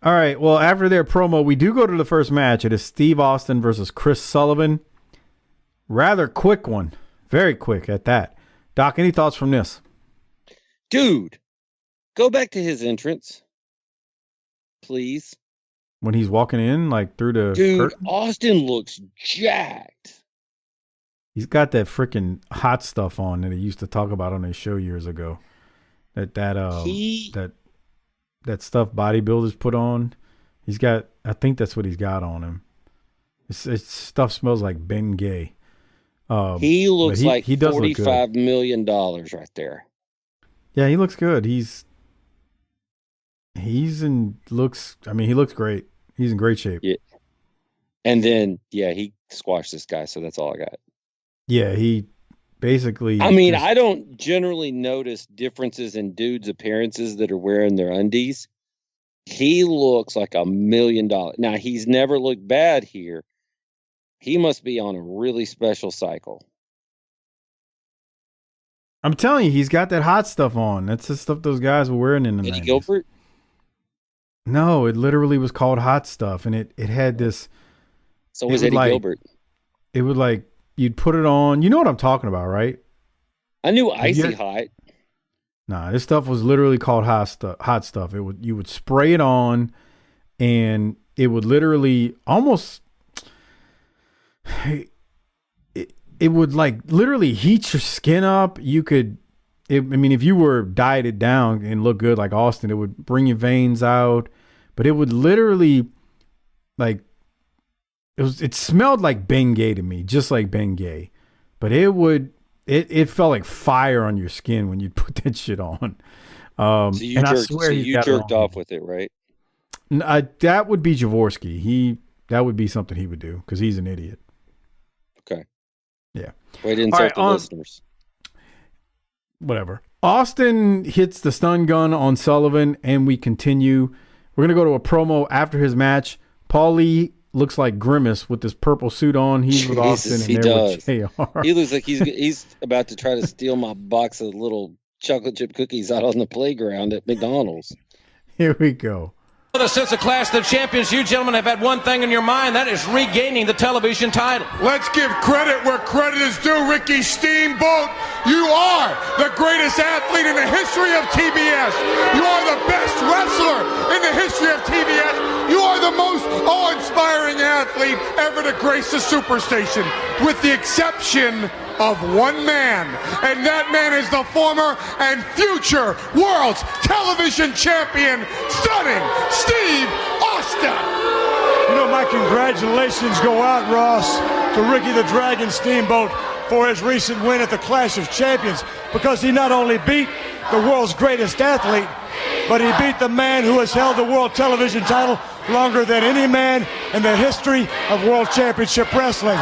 S5: All right. Well, after their promo, we do go to the first match. It is Steve Austin versus Chris Sullivan. Rather quick one. Very quick at that. Doc, any thoughts from this?
S6: Dude, go back to his entrance, please.
S5: When he's walking in, like through the curtain?
S6: Austin looks jacked.
S5: He's got that freaking hot stuff on that he used to talk about on his show years ago. That stuff bodybuilders put on. He's got, I think that's what he's got on him. It's stuff smells like Ben Gay.
S6: He looks like $45 million right there.
S5: Yeah, he looks good. He looks great. He's in great shape.
S6: Yeah. And then, he squashed this guy, so that's all I got.
S5: Yeah, he basically...
S6: I don't generally notice differences in dudes' appearances that are wearing their undies. He looks like $1 million. Now, he's never looked bad here. He must be on a really special cycle.
S5: I'm telling you, he's got that hot stuff on. That's the stuff those guys were wearing in the 90s.
S6: Eddie Gilbert?
S5: No, it literally was called hot stuff, and it had this...
S6: So was Eddie Gilbert.
S5: It would like, you'd put it on. You know what I'm talking about, right?
S6: I knew Icy Hot.
S5: Nah, this stuff was literally called hot stuff. You would spray it on, and it would literally almost... It would like literally heat your skin up. If you were dieted down and look good like Austin, it would bring your veins out. But it would literally it smelled like Bengay to me, just like Bengay. But it felt like fire on your skin when you put that shit on.
S6: So you jerked off with it, right?
S5: That would be Jaworski. That would be something he would do because he's an idiot.
S6: Okay.
S5: Yeah.
S6: Wait, insult the listeners.
S5: Whatever. Austin hits the stun gun on Sullivan, and we continue. We're going to go to a promo after his match. Paul Lee looks like Grimace with this purple suit on. He's with Austin, and they're with JR.
S6: He looks like he's about to try to steal my box of little chocolate chip cookies out on the playground at McDonald's.
S5: Here we go.
S7: For the sense of class, the champions, you gentlemen have had one thing in your mind, that is regaining the television title.
S4: Let's give credit where credit is due, Ricky Steamboat. You are the greatest athlete in the history of TBS. You are the best wrestler in the history of TBS. You are are the most awe-inspiring athlete ever to grace the Superstation, with the exception of one man, and that man is the former and future world's television champion, Stunning Steve Austin.
S9: You know, my congratulations go out, Ross, to Ricky the Dragon Steamboat for his recent win at the Clash of Champions, because he not only beat the world's greatest athlete, but he beat the man who has held the world television title longer than any man in the history of World Championship Wrestling.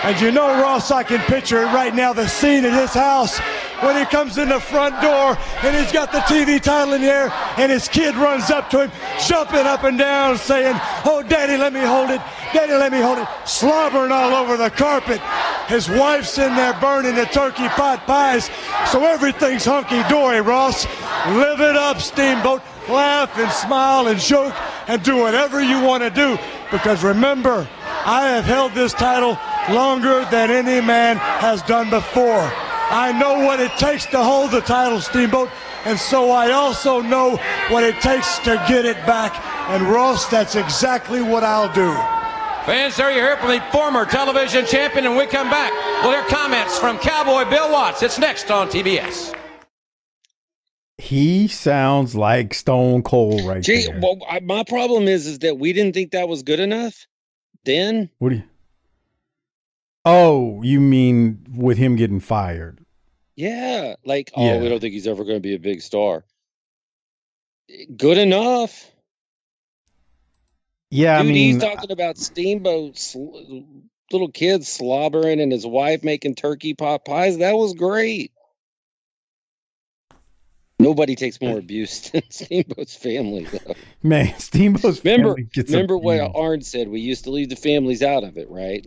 S9: And you know, Ross, I can picture it right now, the scene at his house when he comes in the front door and he's got the TV title in the air and his kid runs up to him, jumping up and down, saying, "Oh, Daddy, let me hold it. Daddy, let me hold it," slobbering all over the carpet. His wife's in there burning the turkey pot pies, so everything's hunky-dory, Ross. Live it up, Steamboat. Laugh and smile and joke and do whatever you want to do, because remember, I have held this title longer than any man has done before. I know what it takes to hold the title, Steamboat, and so I also know what it takes to get it back. And Ross, that's exactly what I'll do.
S7: Fans, there you hear from the former television champion, and we come back. We'll hear comments from Cowboy Bill Watts. It's next on TBS.
S5: He sounds like Stone Cold right there.
S6: Well, my problem is that we didn't think that was good enough then.
S5: What do you... Oh, you mean with him getting fired?
S6: Yeah, like, we don't think he's ever going to be a big star. Good enough.
S5: Yeah,
S6: dude,
S5: I mean,
S6: he's talking about Steamboat's little kids slobbering and his wife making turkey pot pies. That was great. Nobody takes more abuse than Steamboat's family, though.
S5: Man, Steamboat's family gets
S6: remember what
S5: abused.
S6: Arn said? We used to leave the families out of it, right?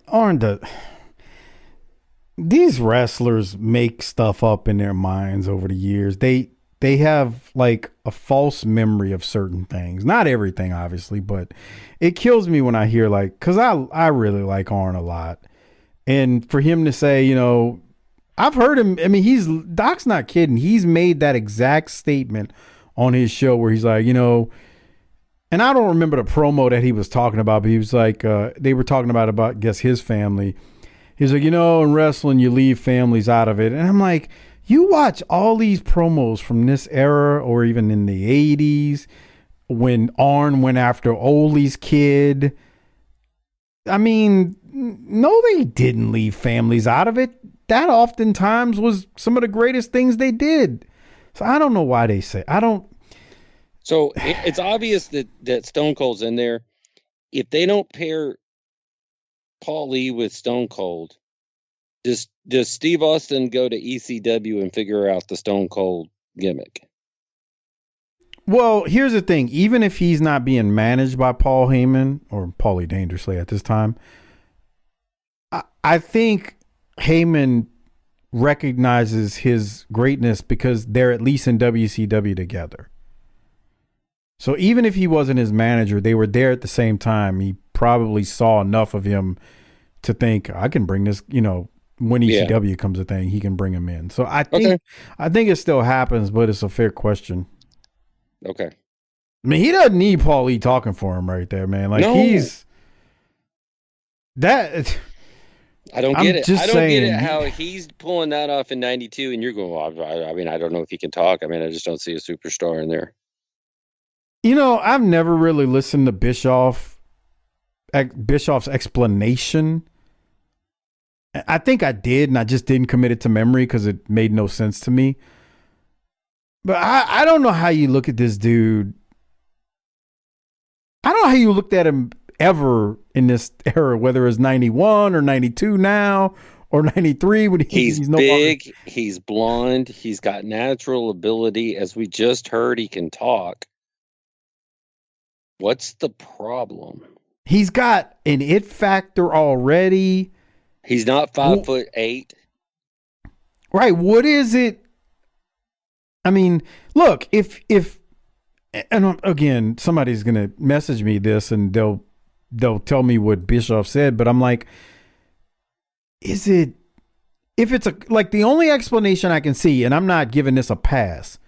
S5: Arn, these wrestlers make stuff up in their minds over the years. They have like a false memory of certain things. Not everything, obviously, but it kills me when I hear like, because I really like Arn a lot. And for him to say, you know, I've heard him. I mean, Doc's not kidding. He's made that exact statement on his show where he's like, you know, and I don't remember the promo that he was talking about, but he was like, they were talking about, I guess, his family. He's like, you know, in wrestling, you leave families out of it. And I'm like, you watch all these promos from this era or even in the 80s when Arn went after Ole's kid. I mean, no, they didn't leave families out of it. That oftentimes was some of the greatest things they did. So I don't know why they say,
S6: So it's obvious that Stone Cold's in there. If they don't pair Paul Lee with Stone Cold, does Steve Austin go to ECW and figure out the Stone Cold gimmick?
S5: Well, here's the thing. Even if he's not being managed by Paul Heyman or Paulie Dangerously at this time, I think Heyman recognizes his greatness because they're at least in WCW together. So even if he wasn't his manager, they were there at the same time. He probably saw enough of him to think, I can bring this, you know, when ECW comes a thing, he can bring him in. So I think it still happens, but it's a fair question.
S6: Okay.
S5: I mean, he doesn't need Paul Lee talking for him right there, man. Like he's that.
S6: I don't get it. I don't get it how he's pulling that off in 92 and you're going, well, I mean, I don't know if he can talk. I mean, I just don't see a superstar in there.
S5: You know, I've never really listened to Bischoff's explanation. I think I did, and I just didn't commit it to memory because it made no sense to me. But I don't know how you look at this dude. I don't know how you looked at him ever in this era, whether it's 91 or 92 now or 93. When
S6: he's no big, longer. He's blonde, he's got natural ability. As we just heard, he can talk. What's the problem?
S5: He's got an it factor already.
S6: He's not 5'8".
S5: Right. What is it? I mean, look, if and again, somebody's going to message me this and they'll tell me what Bischoff said, but I'm like, if it's like the only explanation I can see, and I'm not giving this a pass,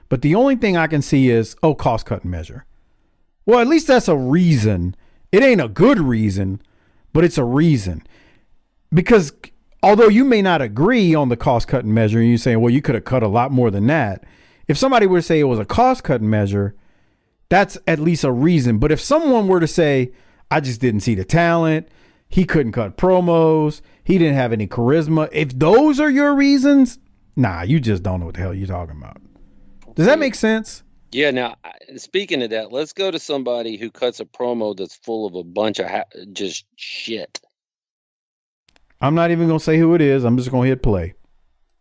S5: but the only thing I can see is, cost cutting measure. Well, at least that's a reason. It ain't a good reason, but it's a reason. Because although you may not agree on the cost-cutting measure, and you're saying, well, you could have cut a lot more than that. If somebody were to say it was a cost-cutting measure, that's at least a reason. But if someone were to say, I just didn't see the talent, he couldn't cut promos, he didn't have any charisma, if those are your reasons, nah, you just don't know what the hell you're talking about. Does that make sense?
S6: Yeah. Now, speaking of that, let's go to somebody who cuts a promo that's full of a bunch of just shit.
S5: I'm not even going to say who it is. I'm just going to hit play.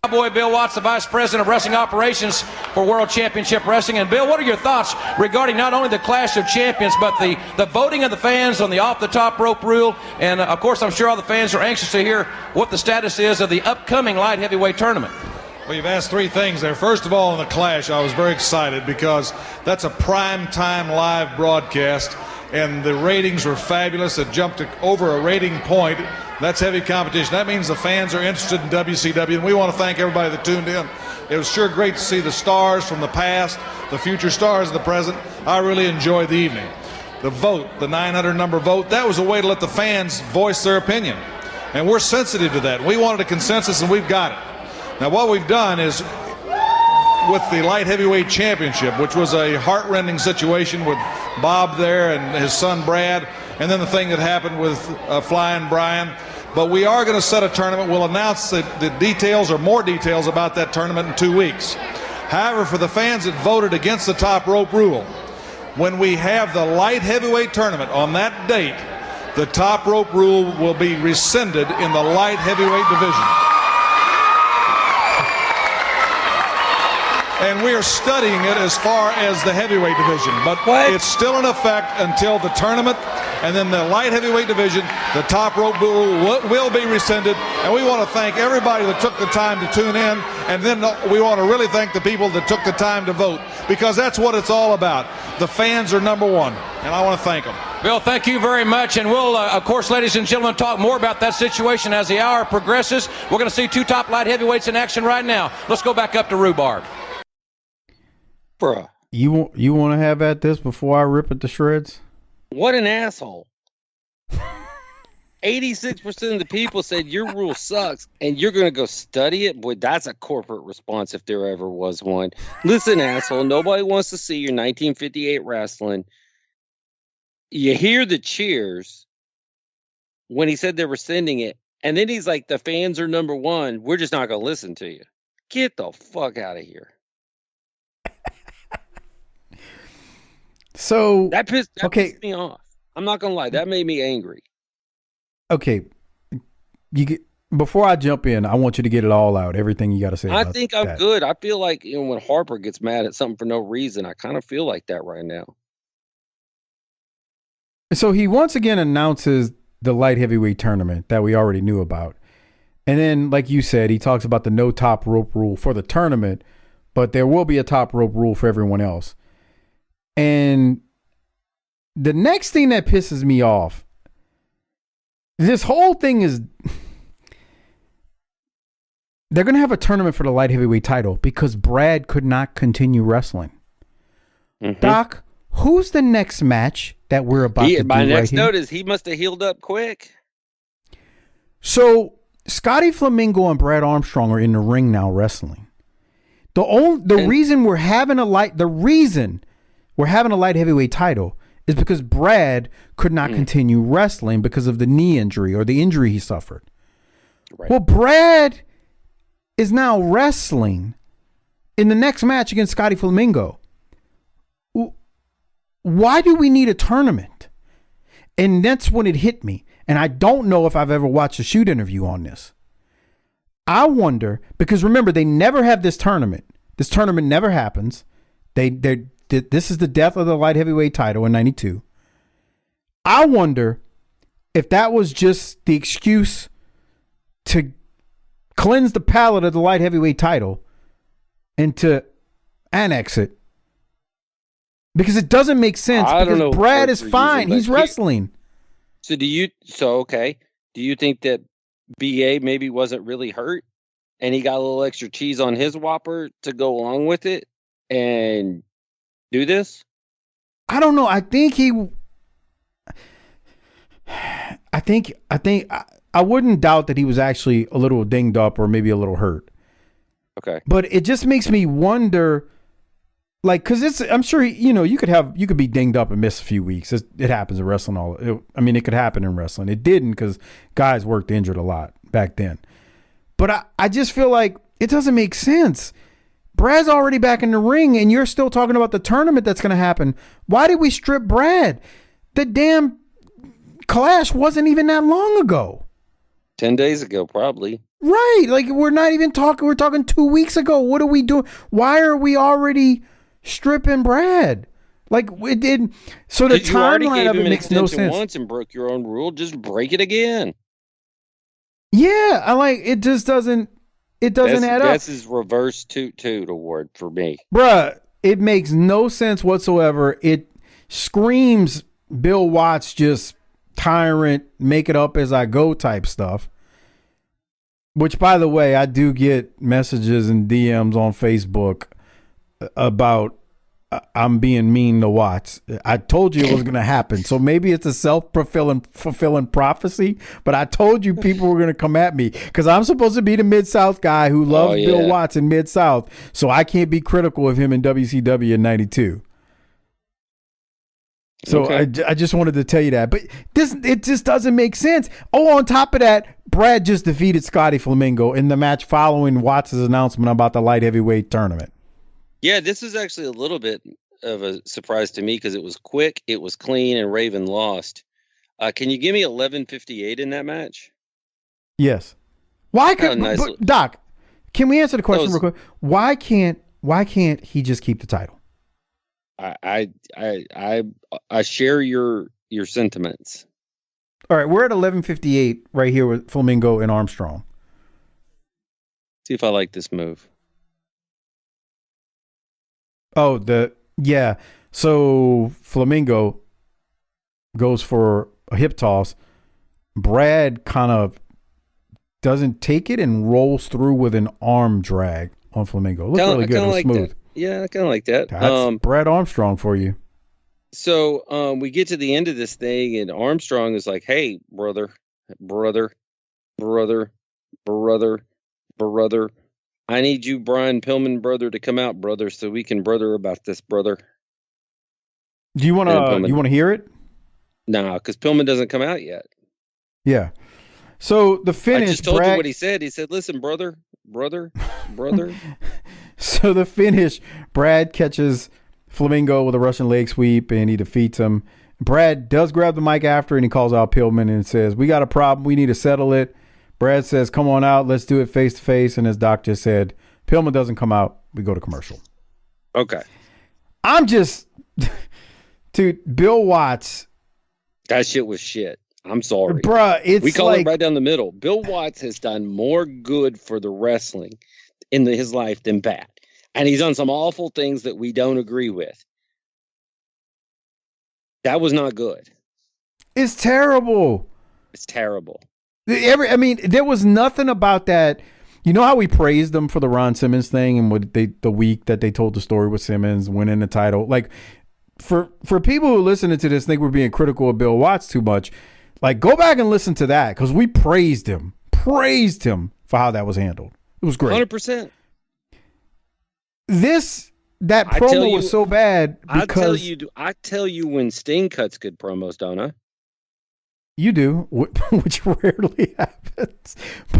S7: Cowboy Bill Watts, the Vice President of Wrestling Operations for World Championship Wrestling. And Bill, what are your thoughts regarding not only the Clash of Champions, but the voting of the fans on the off-the-top rope rule? And, of course, I'm sure all the fans are anxious to hear what the status is of the upcoming light heavyweight tournament.
S10: Well, you've asked three things there. First of all, on the Clash, I was very excited because that's a prime-time live broadcast, and the ratings were fabulous. It jumped to over a rating point. That's heavy competition. That means the fans are interested in WCW, and we want to thank everybody that tuned in. It was sure great to see the stars from the past, the future stars of the present. I really enjoyed the evening. The vote, the 900 number vote, that was a way to let the fans voice their opinion. And we're sensitive to that. We wanted a consensus, and we've got it. Now, what we've done is, with the light heavyweight championship, which was a heart-rending situation with Bob there and his son Brad, and then the thing that happened with Flying Brian. But we are going to set a tournament. We'll announce the details or more details about that tournament in 2 weeks. However, for the fans that voted against the top rope rule, when we have the light heavyweight tournament on that date, the top rope rule will be rescinded in the light heavyweight division. And we are studying it as far as the heavyweight division. But it's still in effect until the tournament. And then the light heavyweight division, the top rope rule will be rescinded. And we want to thank everybody that took the time to tune in. And then we want to really thank the people that took the time to vote. Because that's what it's all about. The fans are number one. And I want to thank them.
S7: Bill, thank you very much. And we'll, of course, ladies and gentlemen, talk more about that situation as the hour progresses. We're going to see two top light heavyweights in action right now. Let's go back up to Rhubarb.
S6: Bruh.
S5: You want to have at this before I rip it to shreds?
S6: What an asshole. 86% of the people said your rule sucks and you're going to go study it. Boy, that's a corporate response if there ever was one. Listen, asshole, nobody wants to see your 1958 wrestling. You hear the cheers when he said they were sending it. And then he's like, the fans are number one. We're just not going to listen to you. Get the fuck out of here.
S5: So
S6: that pissed me off. I'm not gonna lie, that made me angry.
S5: Okay, before I jump in, I want you to get it all out. Everything you got to say.
S6: I think I'm good. I feel like when Harper gets mad at something for no reason, I kind of feel like that right now.
S5: So he once again announces the light heavyweight tournament that we already knew about, and then, like you said, he talks about the no top rope rule for the tournament, but there will be a top rope rule for everyone else. And the next thing that pisses me off, this whole thing is they're going to have a tournament for the light heavyweight title because Brad could not continue wrestling. Mm-hmm. Doc, who's the next match that we're about to do
S6: my next
S5: right
S6: note
S5: here?
S6: is he must have healed up quick.
S5: So Scotty Flamingo and Brad Armstrong are in the ring now wrestling. The reason we're having a light heavyweight title is because Brad could not continue wrestling because of the knee injury or the injury he suffered. Right. Well, Brad is now wrestling in the next match against Scotty Flamingo. Why do we need a tournament? And that's when it hit me. And I don't know if I've ever watched a shoot interview on this. I wonder, because remember, they never have this tournament. This tournament never happens. This is the death of the light heavyweight title in 92. I wonder if that was just the excuse to cleanse the palate of the light heavyweight title and to annex it. Because it doesn't make sense. Because Brad is fine. He's wrestling.
S6: So do you think that BA maybe wasn't really hurt and he got a little extra cheese on his Whopper to go along with it and do this?
S5: I don't know. I wouldn't doubt that he was actually a little dinged up or maybe a little hurt.
S6: Okay.
S5: But it just makes me wonder, like, because I'm sure, you could be dinged up and miss a few weeks. It happens in wrestling. It could happen in wrestling. It didn't because guys worked injured a lot back then. But I just feel like it doesn't make sense. Brad's already back in the ring and you're still talking about the tournament that's going to happen. Why did we strip Brad? The damn Clash wasn't even that long ago.
S6: 10 days ago, probably.
S5: Right. Like, we're not even talking. We're talking 2 weeks ago. What are we doing? Why are we already stripping Brad? Like, it did. So the timeline of it makes no sense.
S6: Once and broke your own rule, just break it again.
S5: Yeah. It just doesn't. It doesn't add up.
S6: That's his reverse Toot Toot Award for me.
S5: Bruh, it makes no sense whatsoever. It screams Bill Watts just tyrant, make it up as I go type stuff. Which, by the way, I do get messages and DMs on Facebook about I'm being mean to Watts. I told you it was going to happen. So maybe it's a self-fulfilling prophecy, but I told you people were going to come at me because I'm supposed to be the Mid-South guy who loves Bill Watts in Mid-South. So I can't be critical of him in WCW in 92. So okay. I just wanted to tell you that. But it just doesn't make sense. Oh, on top of that, Brad just defeated Scotty Flamingo in the match following Watts' announcement about the light heavyweight tournament.
S6: Yeah, this was actually a little bit of a surprise to me because it was quick, it was clean, and Raven lost. Can you give me 11:58 in that match?
S5: Yes. Doc, can we answer the question real quick? Why can't he just keep the title?
S6: I share your sentiments.
S5: All right, we're at 11:58 right here with Flamingo and Armstrong.
S6: See if I like this move.
S5: Oh, so Flamingo goes for a hip toss. Brad kind of doesn't take it and rolls through with an arm drag on Flamingo. Looked really good. It was smooth.
S6: That. Yeah, I kind of like that.
S5: That's Brad Armstrong for you.
S6: So we get to the end of this thing, and Armstrong is like, "Hey, brother, I need you, Brian Pillman, brother, to come out, brother, so we can brother about this, brother."
S5: Do you want to hear it?
S6: No, because Pillman doesn't come out yet.
S5: Yeah. So the finish.
S6: I just told you what he said. He said, "Listen, brother."
S5: So the finish, Brad catches Flamingo with a Russian leg sweep and he defeats him. Brad does grab the mic after and he calls out Pillman and says, "We got a problem. We need to settle it." Brad says, "Come on out. Let's do it face to face." And as Doc just said, Pillman doesn't come out. We go to commercial.
S6: Okay.
S5: I'm just, dude, Bill Watts.
S6: That shit was shit. I'm sorry.
S5: Bruh,
S6: we call it right down the middle. Bill Watts has done more good for the wrestling in his life than bad. And he's done some awful things that we don't agree with. That was not good.
S5: It's terrible.
S6: It's terrible.
S5: There was nothing about that. You know how we praised them for the Ron Simmons thing and the week that they told the story with Simmons winning the title? Like, for people who listening to this think we're being critical of Bill Watts too much, like, go back and listen to that because we praised him for how that was handled. It was great.
S6: 100%.
S5: That promo was so bad because
S6: I tell you when Sting cuts good promos, don't I?
S5: You do, which rarely happens.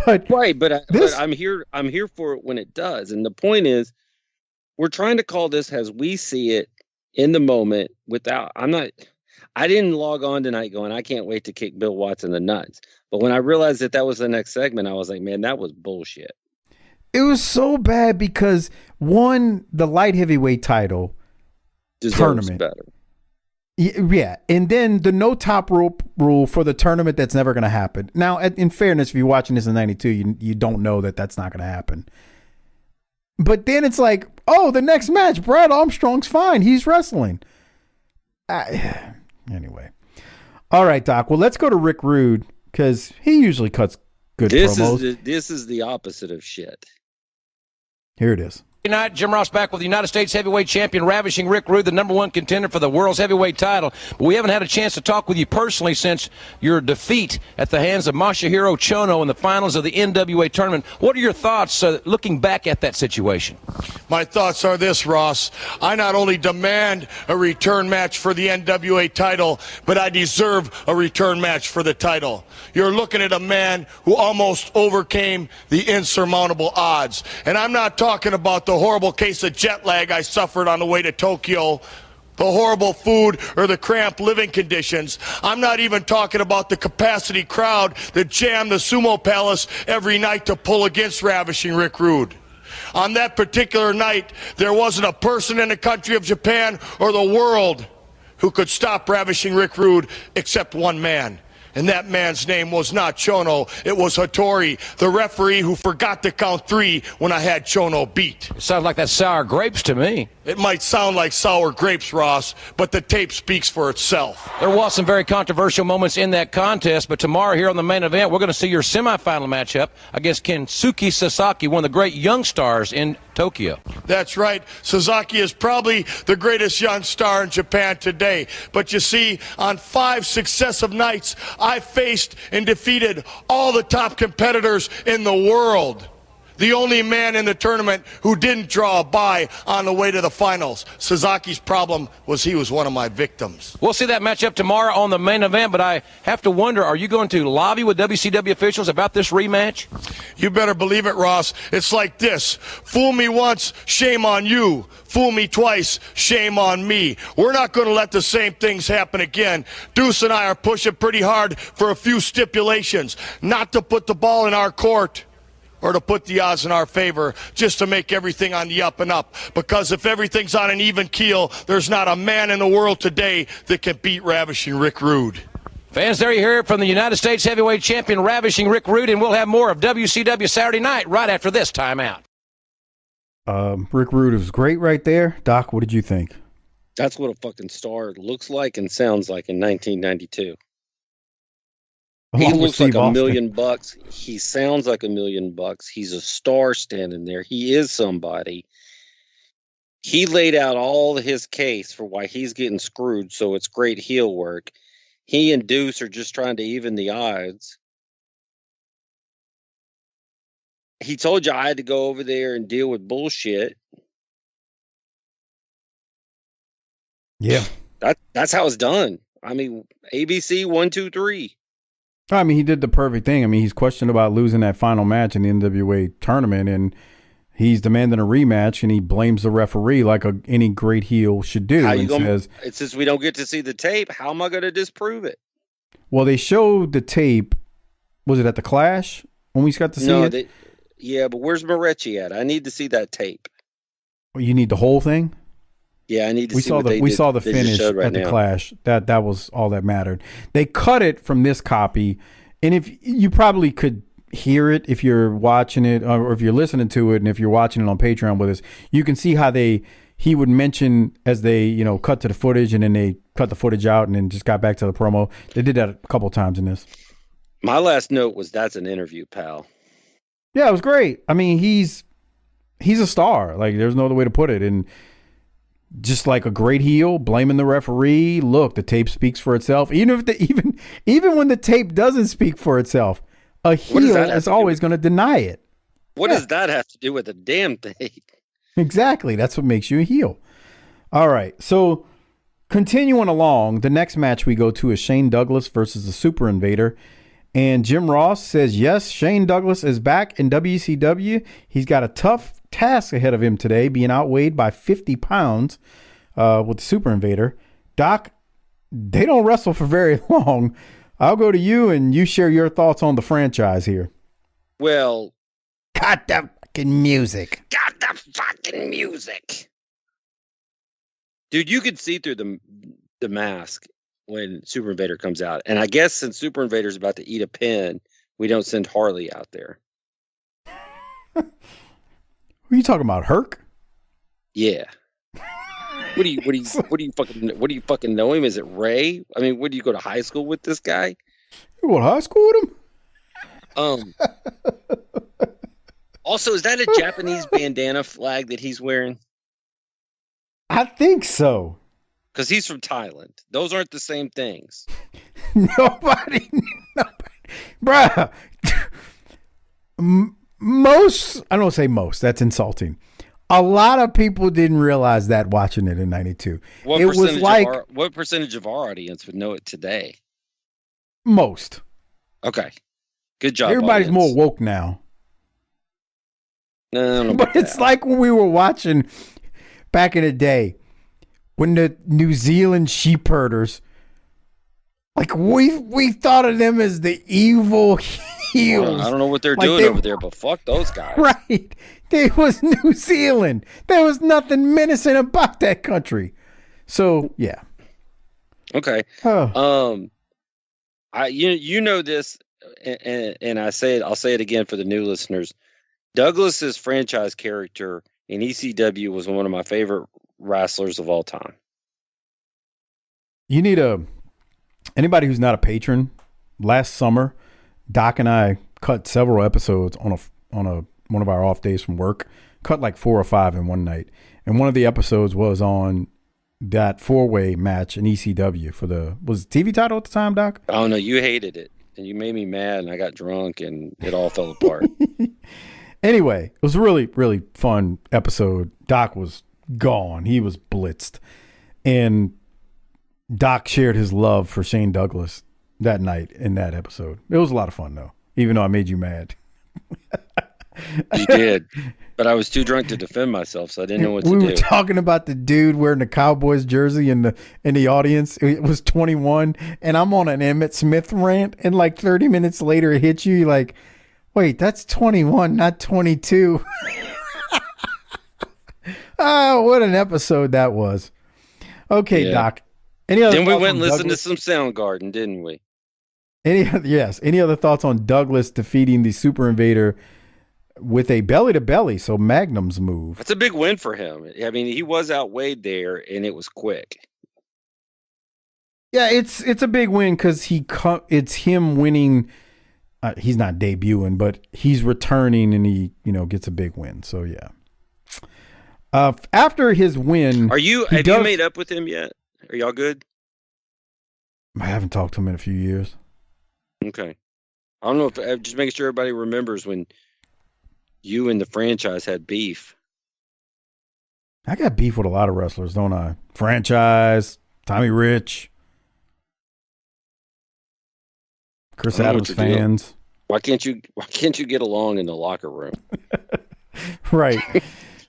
S5: But
S6: but I'm here for it when it does. And the point is, we're trying to call this as we see it in the moment. I didn't log on tonight going, I can't wait to kick Bill Watts in the nuts. But when I realized that was the next segment, I was like, man, that was bullshit.
S5: It was so bad because the light heavyweight title
S6: deserves better.
S5: Yeah, and then the no top rope rule for the tournament that's never going to happen. Now, in fairness, if you're watching this in 92, you don't know that that's not going to happen. But then it's like, oh, the next match, Brad Armstrong's fine. He's wrestling. Anyway. All right, Doc. Well, let's go to Rick Rude because he usually cuts good promos.
S6: This is the opposite of shit.
S5: Here it is.
S7: Night, Jim Ross back with the United States heavyweight champion, ravishing Rick Rude, the number one contender for the world's heavyweight title. But we haven't had a chance to talk with you personally since your defeat at the hands of Masahiro Chono in the finals of the NWA tournament. What are your thoughts looking back at that situation?
S4: My thoughts are this, Ross. I not only demand a return match for the NWA title, but I deserve a return match for the title. You're looking at a man who almost overcame the insurmountable odds. And I'm not talking about the horrible case of jet lag I suffered on the way to Tokyo, the horrible food, or the cramped living conditions. I'm not even talking about the capacity crowd that jammed the Sumo Palace every night to pull against ravishing Rick Rude. On that particular night, there wasn't a person in the country of Japan or the world who could stop ravishing Rick Rude except one man. And that man's name was not Chono, it was Hattori, the referee who forgot to count 3 when I had Chono beat.
S7: It sounds like that sour grapes to me.
S4: It might sound like sour grapes, Ross, but the tape speaks for itself.
S7: There was some very controversial moments in that contest, but tomorrow here on the main event, we're going to see your semifinal matchup against Kensuke Sasaki, one of the great young stars in Tokyo.
S4: That's right. Sasaki is probably the greatest young star in Japan today. But you see, on 5 successive nights, I faced and defeated all the top competitors in the world. The only man in the tournament who didn't draw a bye on the way to the finals. Sasaki's problem was he was one of my victims.
S7: We'll see that matchup tomorrow on the main event, but I have to wonder, are you going to lobby with WCW officials about this rematch?
S4: You better believe it, Ross. It's like this. Fool me once, shame on you. Fool me twice, shame on me. We're not going to let the same things happen again. Deuce and I are pushing pretty hard for a few stipulations, not to put the ball in our court or to put the odds in our favor, just to make everything on the up and up. Because if everything's on an even keel, there's not a man in the world today that can beat ravishing Rick Rude.
S7: Fans, there you hear it from the United States heavyweight champion, ravishing Rick Rude, and we'll have more of WCW Saturday Night right after this timeout.
S5: Rick Rude was great right there. Doc, what did you think?
S6: That's what a fucking star looks like and sounds like in 1992. He looks like $1 million. He sounds like $1 million. He's a star standing there. He is somebody. He laid out all his case for why he's getting screwed, so it's great heel work. He and Deuce are just trying to even the odds. He told you I had to go over there and deal with bullshit.
S5: Yeah.
S6: That's how it's done. I mean, ABC 1, 2, 3.
S5: I mean, he did the perfect thing. I mean, he's questioned about losing that final match in the NWA tournament, and he's demanding a rematch, and he blames the referee like any great heel should do.
S6: It says we don't get to see the tape. How am I going to disprove it?
S5: Well, they showed the tape. Was it at the Clash when we got to see it?
S6: Yeah, but where's Moretti at? I need to see that tape.
S5: Well, you need the whole thing?
S6: Yeah, I need to see
S5: we saw the finish at the Clash. That was all that mattered. They cut it from this copy, and if you probably could hear it if you're watching it or if you're listening to it, and if you're watching it on Patreon with us, you can see how he would mention as they cut to the footage, and then they cut the footage out and then just got back to the promo. They did that a couple times in this.
S6: My last note was that's an interview, pal.
S5: Yeah, it was great. I mean, he's a star. Like, there's no other way to put it. And just like a great heel, blaming the referee. Look, the tape speaks for itself. Even when the tape doesn't speak for itself, a heel is always going to deny it.
S6: What does that have to do with a damn thing?
S5: Exactly. That's what makes you a heel. All right. So continuing along, the next match we go to is Shane Douglas versus the Super Invader. And Jim Ross says, yes, Shane Douglas is back in WCW. He's got a tough task ahead of him today, being outweighed by 50 pounds with the Super Invader. Doc, they don't wrestle for very long. I'll go to you and you share your thoughts on the franchise here.
S6: Well,
S5: got the fucking music.
S6: Dude, you could see through the mask when Super Invader comes out. And I guess since Super Invader's about to eat a pin, we don't send Harley out there.
S5: Who are you talking about, Herc?
S6: Yeah. What do you fucking know him? Is it Ray? I mean, what do you go to high school with this guy?
S5: You go to high school with him?
S6: Also, is that a Japanese bandana flag that he's wearing?
S5: I think so.
S6: Because he's from Thailand. Those aren't the same things.
S5: Nobody. Bruh. Most, I don't say most, that's insulting. A lot of people didn't realize that watching it in 92.
S6: What percentage of our audience would know it today?
S5: Most.
S6: Okay. Good job.
S5: Everybody's
S6: audience.
S5: more woke now.
S6: No,
S5: but it's like when we were watching back in the day when the New Zealand sheep herders, like we thought of them as the evil heels.
S6: Well, I don't know what they're doing over there, but fuck those guys.
S5: Right. They was New Zealand. There was nothing menacing about that country. So yeah.
S6: Okay.
S5: Oh.
S6: You know this, and I'll say it again for the new listeners. Douglas's franchise character in ECW was one of my favorite wrestlers of all time.
S5: You need anybody who's not a patron. Last summer, Doc and I cut several episodes on one of our off days from work. Cut like 4 or 5 in one night, and one of the episodes was on that 4-way match in ECW was it TV title at the time, Doc?
S6: Oh no, you hated it, and you made me mad, and I got drunk, and it all fell apart.
S5: Anyway, it was a really, really fun episode. Doc was gone. He was blitzed. And Doc shared his love for Shane Douglas that night in that episode. It was a lot of fun, though, even though I made you mad.
S6: You did. But I was too drunk to defend myself, so I didn't know what to do.
S5: We were talking about the dude wearing the Cowboys jersey in the audience. It was 21, and I'm on an Emmett Smith rant, and like 30 minutes later it hits you, you're like, wait, that's 21, not 22. Oh, what an episode that was. Okay, yeah. Doc. Any other?
S6: Then we went and listened to some Soundgarden, didn't we?
S5: Any other thoughts on Douglas defeating the Super Invader with a belly-to-belly, so Magnum's move?
S6: That's a big win for him. I mean, he was outweighed there, and it was quick.
S5: Yeah, it's a big win because it's him winning. He's not debuting, but he's returning, and he gets a big win. So yeah. After his win,
S6: have you made up with him yet? Are y'all good?
S5: I haven't talked to him in a few years.
S6: Okay, I don't know if just making sure everybody remembers when you and the franchise had beef.
S5: I got beef with a lot of wrestlers, don't I? Franchise, Tommy Rich, Chris Adams fans.
S6: Why can't you get along in the locker room?
S5: Right.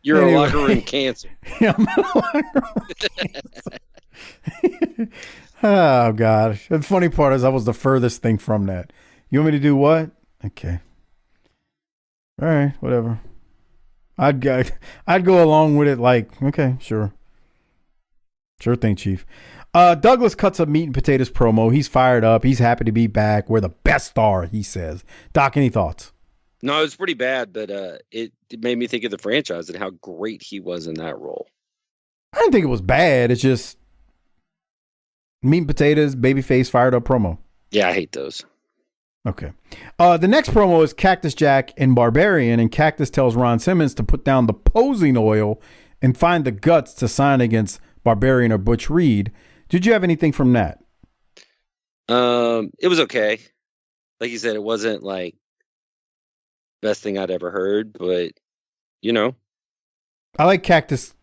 S6: You're a locker room cancer.
S5: Yeah, I'm a locker room cancer. Oh gosh. The funny part is I was the furthest thing from that. You want me to do what? Okay. All right, whatever. I'd go along with it like, okay, sure. Sure thing, Chief. Douglas cuts a meat and potatoes promo. He's fired up. He's happy to be back. We're the best star, he says. Doc, any thoughts?
S6: No, it was pretty bad, but it made me think of the franchise and how great he was in that role.
S5: I didn't think it was bad. It's just meat and potatoes, babyface, fired up promo.
S6: Yeah, I hate those.
S5: Okay. The next promo is Cactus Jack and Barbarian, and Cactus tells Ron Simmons to put down the posing oil and find the guts to sign against Barbarian or Butch Reed. Did you have anything from that?
S6: It was okay. Like you said, it wasn't like best thing I'd ever heard, but
S5: I like Cactus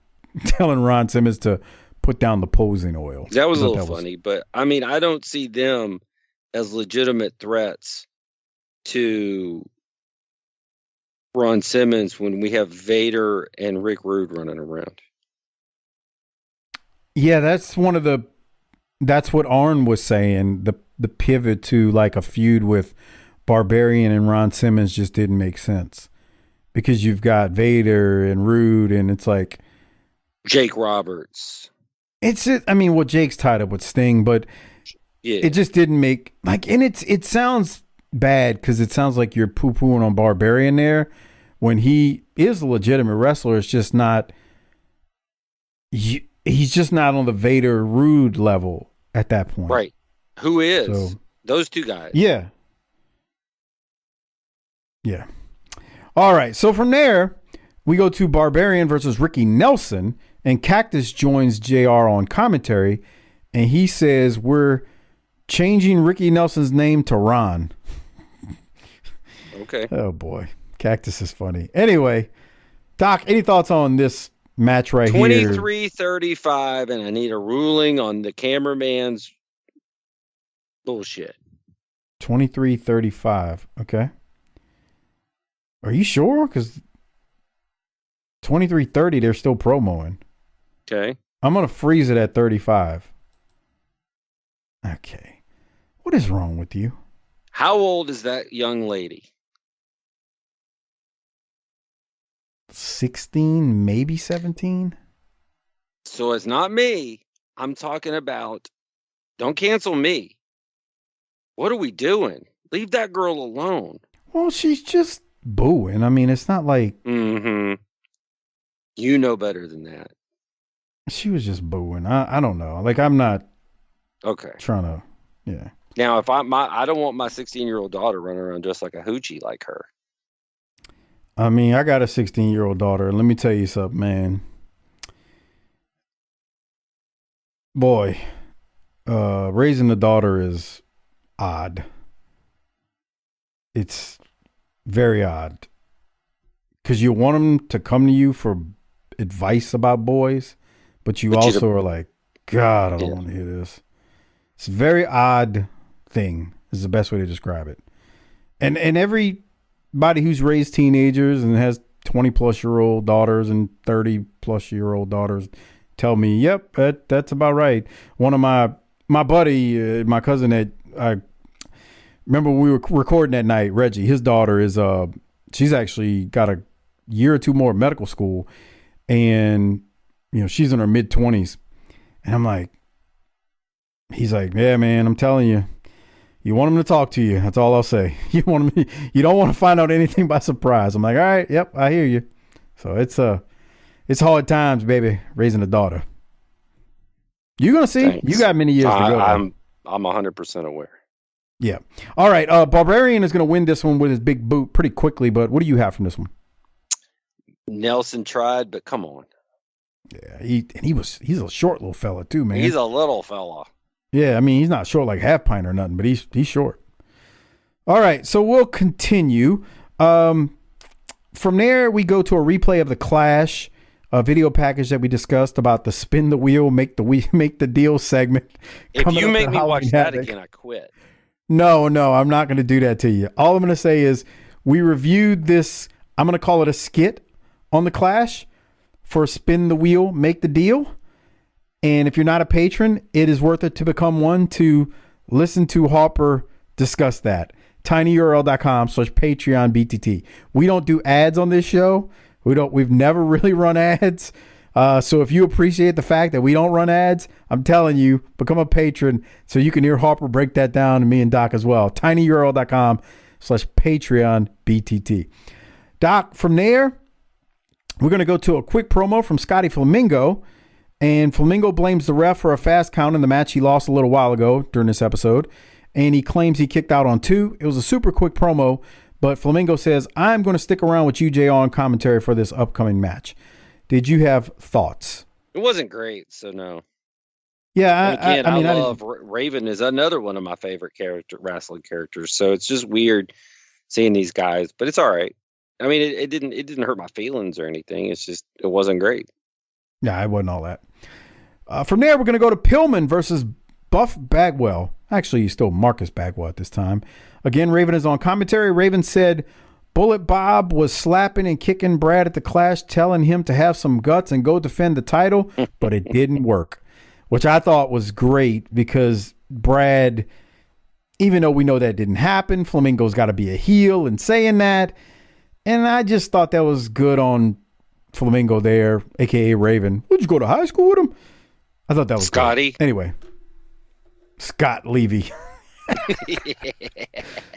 S5: telling Ron Simmons to put down the posing oil.
S6: That was a little funny, but I mean, I don't see them as legitimate threats to Ron Simmons when we have Vader and Rick Rude running around.
S5: Yeah, that's what Arn was saying. The pivot to like a feud with Barbarian and Ron Simmons just didn't make sense because you've got Vader and Rude, and it's like
S6: Jake Roberts.
S5: Jake's tied up with Sting, but yeah, it just didn't make and it sounds bad because it sounds like you're poo-pooing on Barbarian there when he is a legitimate wrestler. It's just not. He's just not on the Vader Rude level at that point.
S6: Right. Who is? So, those two guys.
S5: Yeah. Yeah. All right. So from there, we go to Barbarian versus Ricky Nelson, and Cactus joins JR on commentary, and he says we're changing Ricky Nelson's name to Ron.
S6: Okay.
S5: Oh, boy. Cactus is funny. Anyway, Doc, any thoughts on this match right here?
S6: 23-35, and I need a ruling on the cameraman's bullshit.
S5: 23-35. Okay. Are you sure? Because 23-30, they're still promoing.
S6: Okay.
S5: I'm going to freeze it at 35. Okay. What is wrong with you?
S6: How old is that young lady?
S5: 16, maybe 17.
S6: So it's not me. I'm talking about, don't cancel me. What are we doing? Leave that girl alone.
S5: Well, she's just booing. I mean, it's not like...
S6: Mm-hmm. You know better than that.
S5: She was just booing. I don't know. Like, I'm not trying to... Yeah.
S6: Now, if I don't want my 16-year-old daughter running around just like a hoochie like her.
S5: I mean, I got a 16-year-old daughter. Let me tell you something, man. Boy, raising a daughter is odd. It's very odd. Because you want them to come to you for advice about boys, but you also are like, God, I don't want to hear this. It's a very odd thing is the best way to describe it. And everybody who's raised teenagers and has 20-plus-year-old daughters and 30-plus-year-old daughters tell me, yep, that's about right. One of my buddy, my cousin that I remember when we were recording that night, Reggie, his daughter is she's actually got a year or two more at medical school, and she's in her mid-20s, and I'm like, he's like, yeah, man, I'm telling you, you want him to talk to you. That's all I'll say. You don't want to find out anything by surprise. I'm like, all right, yep, I hear you. So it's hard times, baby, raising a daughter. You're gonna see. Thanks. You got many years to go.
S6: I'm 100% aware.
S5: Yeah. All right. Barbarian is going to win this one with his big boot pretty quickly, but what do you have from this one?
S6: Nelson tried, but come on.
S5: Yeah, he's a short little fella too, man.
S6: He's a little fella.
S5: Yeah, I mean, he's not short like half pint or nothing, but he's short. All right, so we'll continue. From there, we go to a replay of the Clash, a video package that we discussed about the spin the wheel, make the deal segment.
S6: If you make me watch that again, I quit.
S5: No, I'm not going to do that to you. All I'm going to say is we reviewed this. I'm going to call it a skit on the Clash for spin the wheel, make the deal. And if you're not a patron, it is worth it to become one to listen to Harper discuss that. tinyurl.com/PatreonBTT. We don't do ads on this show. We've never really run ads. So if you appreciate the fact that we don't run ads, I'm telling you, become a patron so you can hear Harper break that down, and me and Doc as well. tinyurl.com/PatreonBTT. Doc, from there, we're going to go to a quick promo from Scotty Flamingo. And Flamingo blames the ref for a fast count in the match he lost a little while ago during this episode. And he claims he kicked out on 2. It was a super quick promo, but Flamingo says, I'm going to stick around with you, JR, on commentary for this upcoming match. Did you have thoughts?
S6: It wasn't great, so no.
S5: Yeah,
S6: I love Raven is another one of my favorite wrestling characters. So it's just weird seeing these guys, but it's all right. I mean, it didn't hurt my feelings or anything. It's just it wasn't great.
S5: Yeah, it wasn't all that. From there, we're going to go to Pillman versus Buff Bagwell. Actually, he's still Marcus Bagwell at this time. Again, Raven is on commentary. Raven said Bullet Bob was slapping and kicking Brad at the Clash, telling him to have some guts and go defend the title, but it didn't work, which I thought was great because Brad, even though we know that didn't happen, Flamingo's got to be a heel and saying that. And I just thought that was good on Flamingo there, a.k.a. Raven. Would you go to high school with him? I thought that was
S6: Scotty.
S5: Good. Anyway, Scott Levy.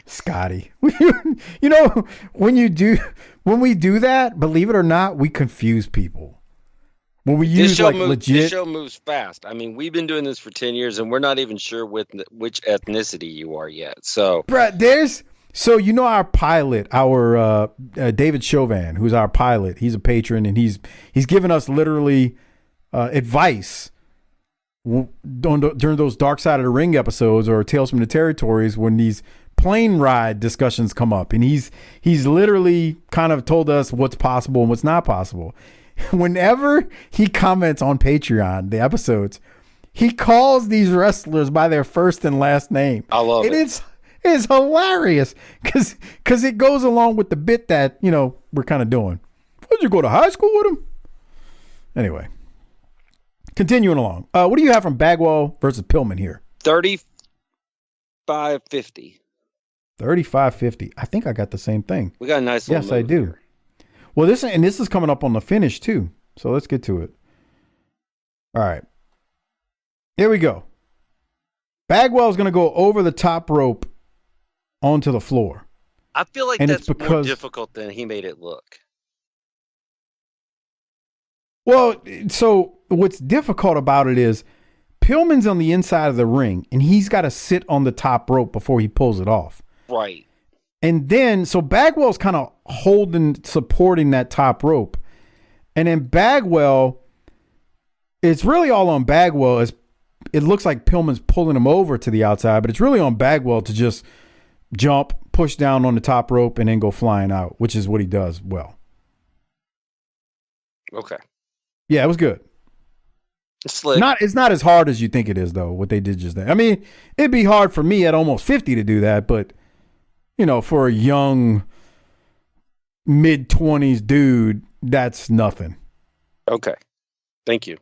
S5: Scotty. You know, when we do that, believe it or not, we confuse people. When we use legit.
S6: This show moves fast. I mean, we've been doing this for 10 years, and we're not even sure which ethnicity you are yet. So,
S5: Brett, there's So our pilot, our David Chauvin, who's our pilot. He's a patron, and he's given us literally advice during those Dark Side of the Ring episodes or Tales from the Territories when these plane ride discussions come up, and he's literally kind of told us what's possible and what's not possible. Whenever he comments on Patreon, the episodes, he calls these wrestlers by their first and last name.
S6: I love it.
S5: It's hilarious because it goes along with the bit that, we're kind of doing. Did you go to high school with him? Anyway, continuing along. What do you have from Bagwell versus Pillman here?
S6: 35-50.
S5: 35-50. I think I got the same thing.
S6: We got a nice little
S5: Yes, I do.
S6: Here.
S5: Well, this is coming up on the finish too. So let's get to it. All right. Here we go. Bagwell's going to go over the top rope onto the floor.
S6: I feel like that's more difficult than he made it look.
S5: Well, so what's difficult about it is Pillman's on the inside of the ring, and he's got to sit on the top rope before he pulls it off.
S6: Right.
S5: And then, so Bagwell's kind of supporting that top rope. And then Bagwell, it's really all on Bagwell. It looks like Pillman's pulling him over to the outside, but it's really on Bagwell to just jump, push down on the top rope, and then go flying out, which is what he does well.
S6: Okay.
S5: Yeah, it was good.
S6: Slick.
S5: It's not as hard as you think it is, though, what they did just there. I mean, it'd be hard for me at almost 50 to do that, but, for a young mid-20s dude, that's nothing.
S6: Okay. Thank you.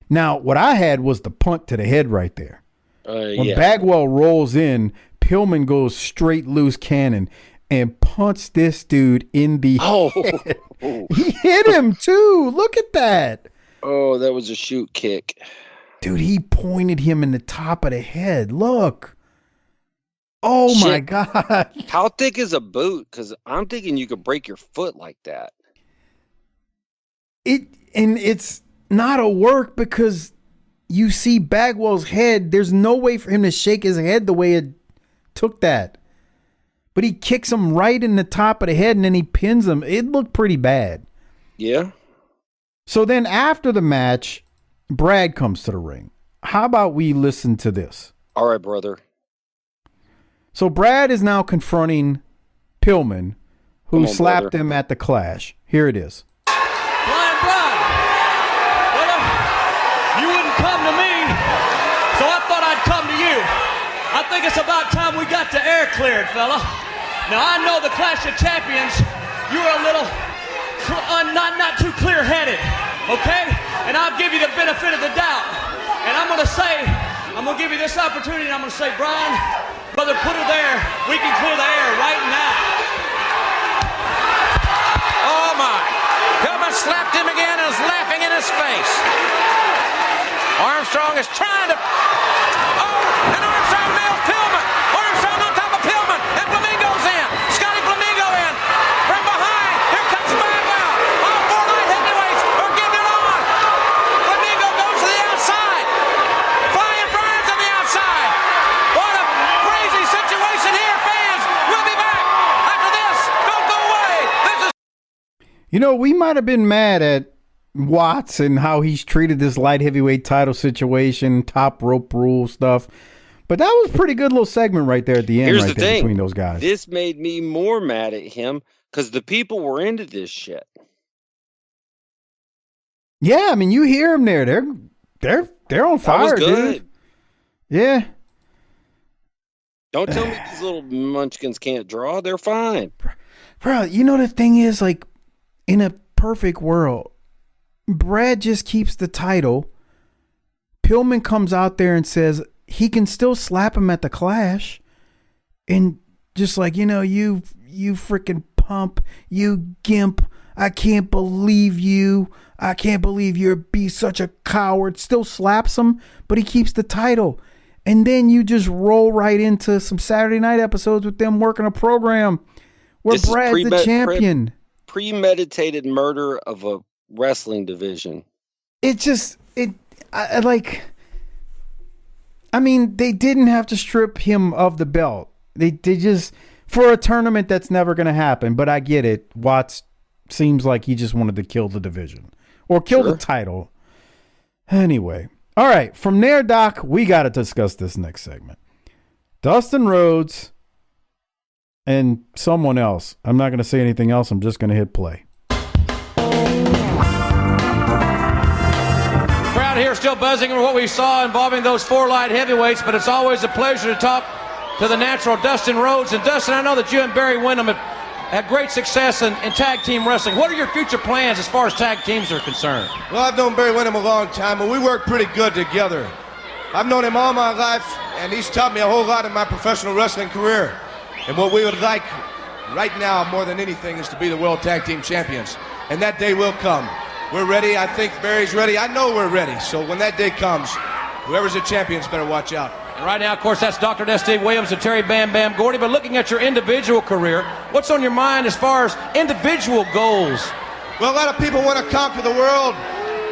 S5: Now, what I had was the punt to the head right there. When
S6: yeah.
S5: Bagwell rolls in, Pillman goes straight loose cannon and punts this dude in the head. He hit him, too. Look at that.
S6: Oh, that was a shoot kick.
S5: Dude, he pointed him in the top of the head. Look. Oh, shit. My God.
S6: How thick is a boot? Because I'm thinking you could break your foot like that.
S5: It's not a work because you see Bagwell's head. There's no way for him to shake his head the way it took that. But he kicks him right in the top of the head and then he pins him. It looked pretty bad.
S6: Yeah.
S5: So then after the match, Brad comes to the ring. How about we listen to this?
S6: All right, brother.
S5: So Brad is now confronting Pillman, who slapped him at the Clash. Here it is.
S11: Flying Brad, brother, you wouldn't come to me, so I thought I'd come to you. I think it's about time we got the air cleared, fella. Now, I know the Clash of Champions, you're a little not too clear-headed, okay? And I'll give you the benefit of the doubt. And I'm going to give you this opportunity, and I'm going to say, Brian, brother, put her there. We can clear the air right now.
S7: Oh, my. Pillman slapped him again and is laughing in his face. Armstrong is trying to... Oh, and Armstrong nails Pillman. Armstrong on top of Pillman, and Flamingo's in. Scotty Flamingo in. From behind, here comes Bagwell. All four light heavyweights are getting it on. Flamingo goes to the outside. Flying Brian's on the outside. What a crazy situation here, fans. We'll be back after this. Don't go away. This is...
S5: We might have been mad at Watts and how he's treated this light heavyweight title situation, top rope rule stuff. But that was a pretty good little segment right there at the end.
S6: Here's
S5: right
S6: the
S5: there
S6: thing.
S5: Between those guys. This
S6: made me more mad at him because the people were into this shit.
S5: Yeah, I mean, you hear them there. They're on fire,
S6: that was good.
S5: Dude. Yeah.
S6: Don't tell me these little munchkins can't draw. They're fine.
S5: Bro, the thing is, like, in a perfect world, Brad just keeps the title. Pillman comes out there and says he can still slap him at the Clash. And just like, you freaking pump, you gimp. I can't believe you. I can't believe you're be such a coward. Still slaps him, but he keeps the title. And then you just roll right into some Saturday night episodes with them working a program where Brad's the champion.
S6: Premeditated murder of a wrestling division.
S5: They didn't have to strip him of the belt. They just, for a tournament that's never going to happen, but I get it. Watts seems like he just wanted to kill the division or kill the title. Anyway. All right. From there, Doc, we got to discuss this next segment. Dustin Rhodes and someone else. I'm not going to say anything else. I'm just going to hit play.
S7: Crowd here still buzzing over what we saw involving those 4 light heavyweights, but it's always a pleasure to talk to the natural Dustin Rhodes. And Dustin, I know that you and Barry Windham have had great success in tag team wrestling. What are your future plans as far as tag teams are concerned?
S8: Well, I've known Barry Windham a long time, and we work pretty good together. I've known him all my life, and he's taught me a whole lot in my professional wrestling career. And what we would like right now more than anything is to be the World Tag Team Champions. And that day will come. We're ready. I think Barry's ready. I know we're ready. So when that day comes, whoever's the champions better watch out.
S7: And right now, of course, that's Dr. Steve Williams and Terry Bam Bam Gordy. But looking at your individual career, what's on your mind as far as individual goals?
S8: Well, a lot of people want to conquer the world.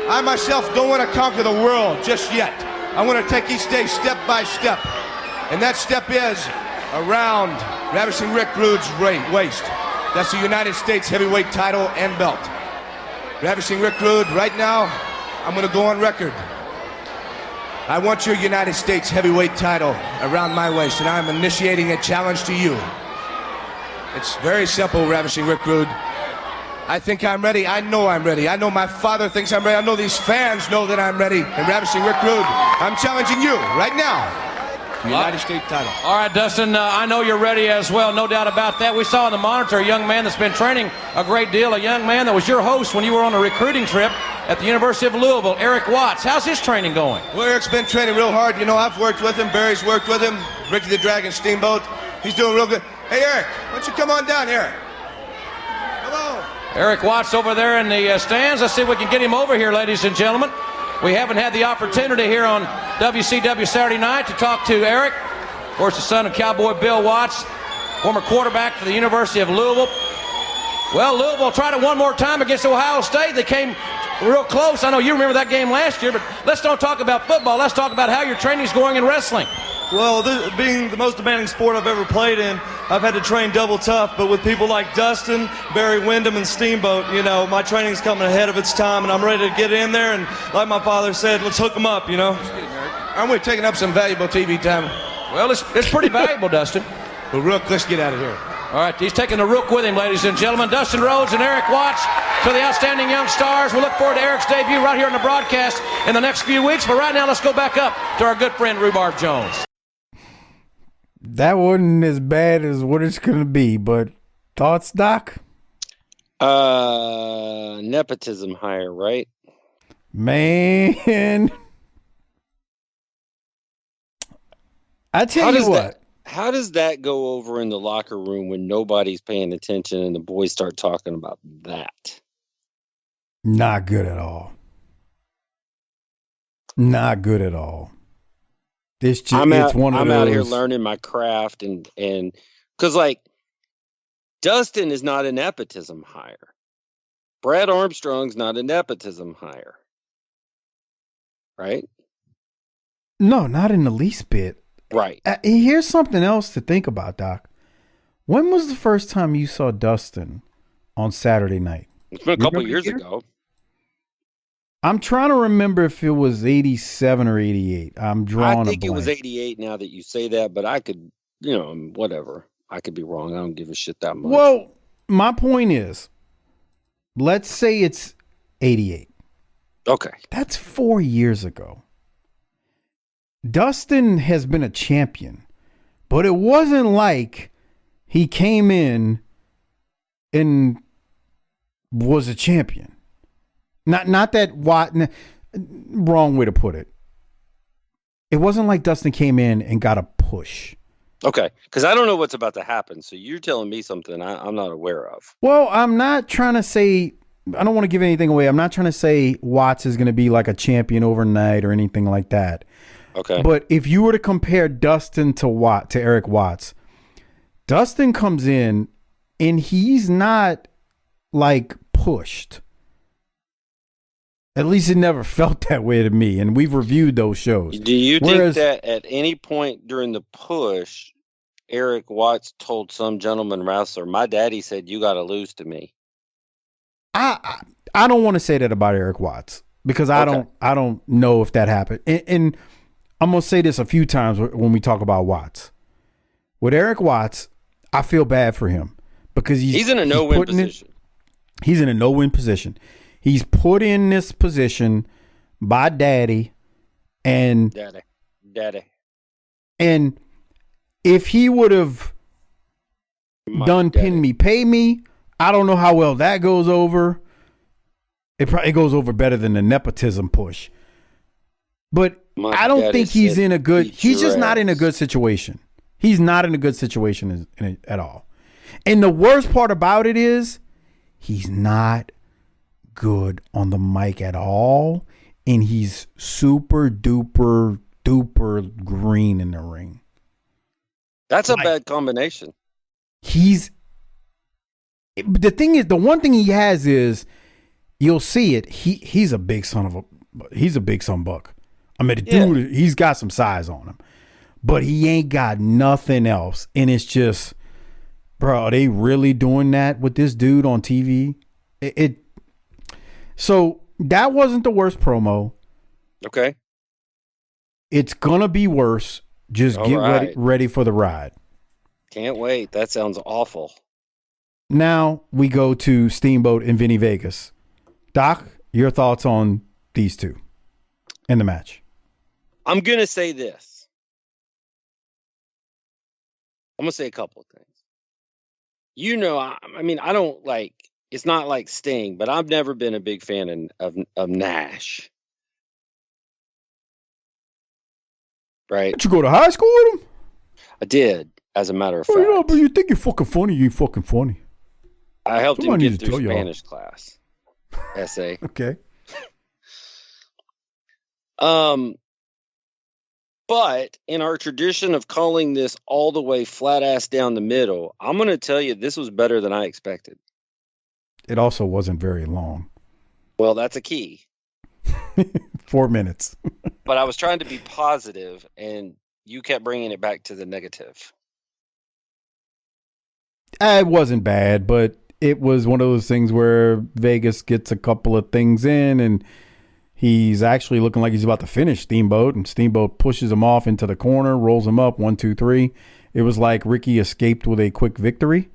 S8: I myself don't want to conquer the world just yet. I want to take each day step by step. And that step is around Ravishing Rick Rude's waist. That's the United States heavyweight title and belt. Ravishing Rick Rude, right now, I'm going to go on record. I want your United States heavyweight title around my waist, and I'm initiating a challenge to you. It's very simple, Ravishing Rick Rude. I think I'm ready. I know I'm ready. I know my father thinks I'm ready. I know these fans know that I'm ready. And Ravishing Rick Rude, I'm challenging you right now. United States title.
S7: All right, Dustin, I know you're ready as well, no doubt about that. We saw on the monitor a young man that's been training a great deal, a young man that was your host when you were on a recruiting trip at the University of Louisville, Eric Watts. How's his training going?
S8: Well, Eric's been training real hard. You know, I've worked with him. Barry's worked with him. Ricky the Dragon Steamboat. He's doing real good. Hey, Eric, why don't you come on down here? Hello.
S7: Eric Watts over there in the stands. Let's see if we can get him over here, ladies and gentlemen. We haven't had the opportunity here on WCW Saturday Night to talk to Eric. Of course, the son of Cowboy Bill Watts, former quarterback for the University of Louisville. Well, Louisville tried it one more time against Ohio State. They came real close. I know you remember that game last year, but let's don't talk about football. Let's talk about how your training's going in wrestling.
S12: Well, being the most demanding sport I've ever played in, I've had to train double tough, but with people like Dustin, Barry Windham, and Steamboat, you know, my training's coming ahead of its time, and I'm ready to get in there, and like my father said, let's hook them up, you know?
S8: Aren't we taking up some valuable TV time?
S7: Well, it's pretty valuable, Dustin.
S8: Well, Rook, let's get out of here.
S7: All right, he's taking the Rook with him, ladies and gentlemen. Dustin Rhodes and Eric Watts to the outstanding young stars. We look forward to Eric's debut right here on the broadcast in the next few weeks, but right now, let's go back up to our good friend Rhubarb Jones.
S5: That wasn't as bad as what it's going to be, but thoughts, Doc?
S6: Nepotism hire, right?
S5: Man. I tell you what.
S6: How does that go over in the locker room when nobody's paying attention and the boys start talking about that?
S5: Not good at all. Not good at all.
S6: I'm out here learning my craft and because like Dustin is not a nepotism hire. Brad Armstrong's not a nepotism hire. Right?
S5: No, not in the least bit.
S6: Right.
S5: Here's something else to think about, Doc. When was the first time you saw Dustin on Saturday night?
S6: It's been a couple years ago.
S5: I'm trying to remember if it was 87 or 88. I'm drawing a blank.
S6: I think it was 88 now that you say that, but I could, whatever. I could be wrong. I don't give a shit that much.
S5: Well, my point is, let's say it's 88.
S6: Okay.
S5: That's 4 years ago. Dustin has been a champion, but it wasn't like he came in and was a champion. Not that wrong way to put it. It wasn't like Dustin came in and got a push.
S6: Okay, because I don't know what's about to happen. So you're telling me something I'm not aware of.
S5: Well, I'm not trying to say, I don't want to give anything away. I'm not trying to say Watts is going to be like a champion overnight or anything like that.
S6: Okay.
S5: But if you were to compare Dustin to Eric Watts, Dustin comes in and he's not like pushed. At least it never felt that way to me, and we've reviewed those shows.
S6: Do you think that at any point during the push, Eric Watts told some gentleman wrestler, "My daddy said you got to lose to me."
S5: I don't want to say that about Eric Watts because I don't know if that happened. And I'm gonna say this a few times when we talk about Watts. With Eric Watts, I feel bad for him because he's
S6: in a no-win position.
S5: He's in a no-win position. He's put in this position by daddy and
S6: daddy.
S5: And if he would have done pin me, pay me, I don't know how well that goes over. It probably goes over better than the nepotism push. But I don't think he's in a good, he's just not in a good situation. He's not in a good situation at all. And the worst part about it is he's not good on the mic at all. And he's super duper green in the ring.
S6: That's a bad combination.
S5: The thing is, the one thing he has is, you'll see it. He's a big son of buck. I mean, the dude, he's got some size on him, but he ain't got nothing else. And it's just, bro, are they really doing that with this dude on TV? So that wasn't the worst promo.
S6: Okay.
S5: It's gonna be worse. Just get ready for the ride.
S6: Can't wait. That sounds awful.
S5: Now we go to Steamboat and Vinny Vegas. Doc, your thoughts on these two in the match?
S6: I'm going to say this. I'm going to say a couple of things. You know, I mean, I don't like, it's not like Sting, but I've never been a big fan of Nash. Right?
S5: Did you go to high school with him?
S6: I did, as a matter of fact.
S5: You know, but you think you're fucking funny, you ain't fucking funny.
S6: I helped him get through Spanish class. Essay.
S5: Okay.
S6: But in our tradition of calling this all the way flat ass down the middle, I'm going to tell you this was better than I expected.
S5: It also wasn't very long.
S6: Well, that's a key.
S5: 4 minutes.
S6: But I was trying to be positive, and you kept bringing it back to the negative.
S5: It wasn't bad, but it was one of those things where Vegas gets a couple of things in, and he's actually looking like he's about to finish Steamboat, and Steamboat pushes him off into the corner, rolls him up, 1, 2, 3. It was like Ricky escaped with a quick victory,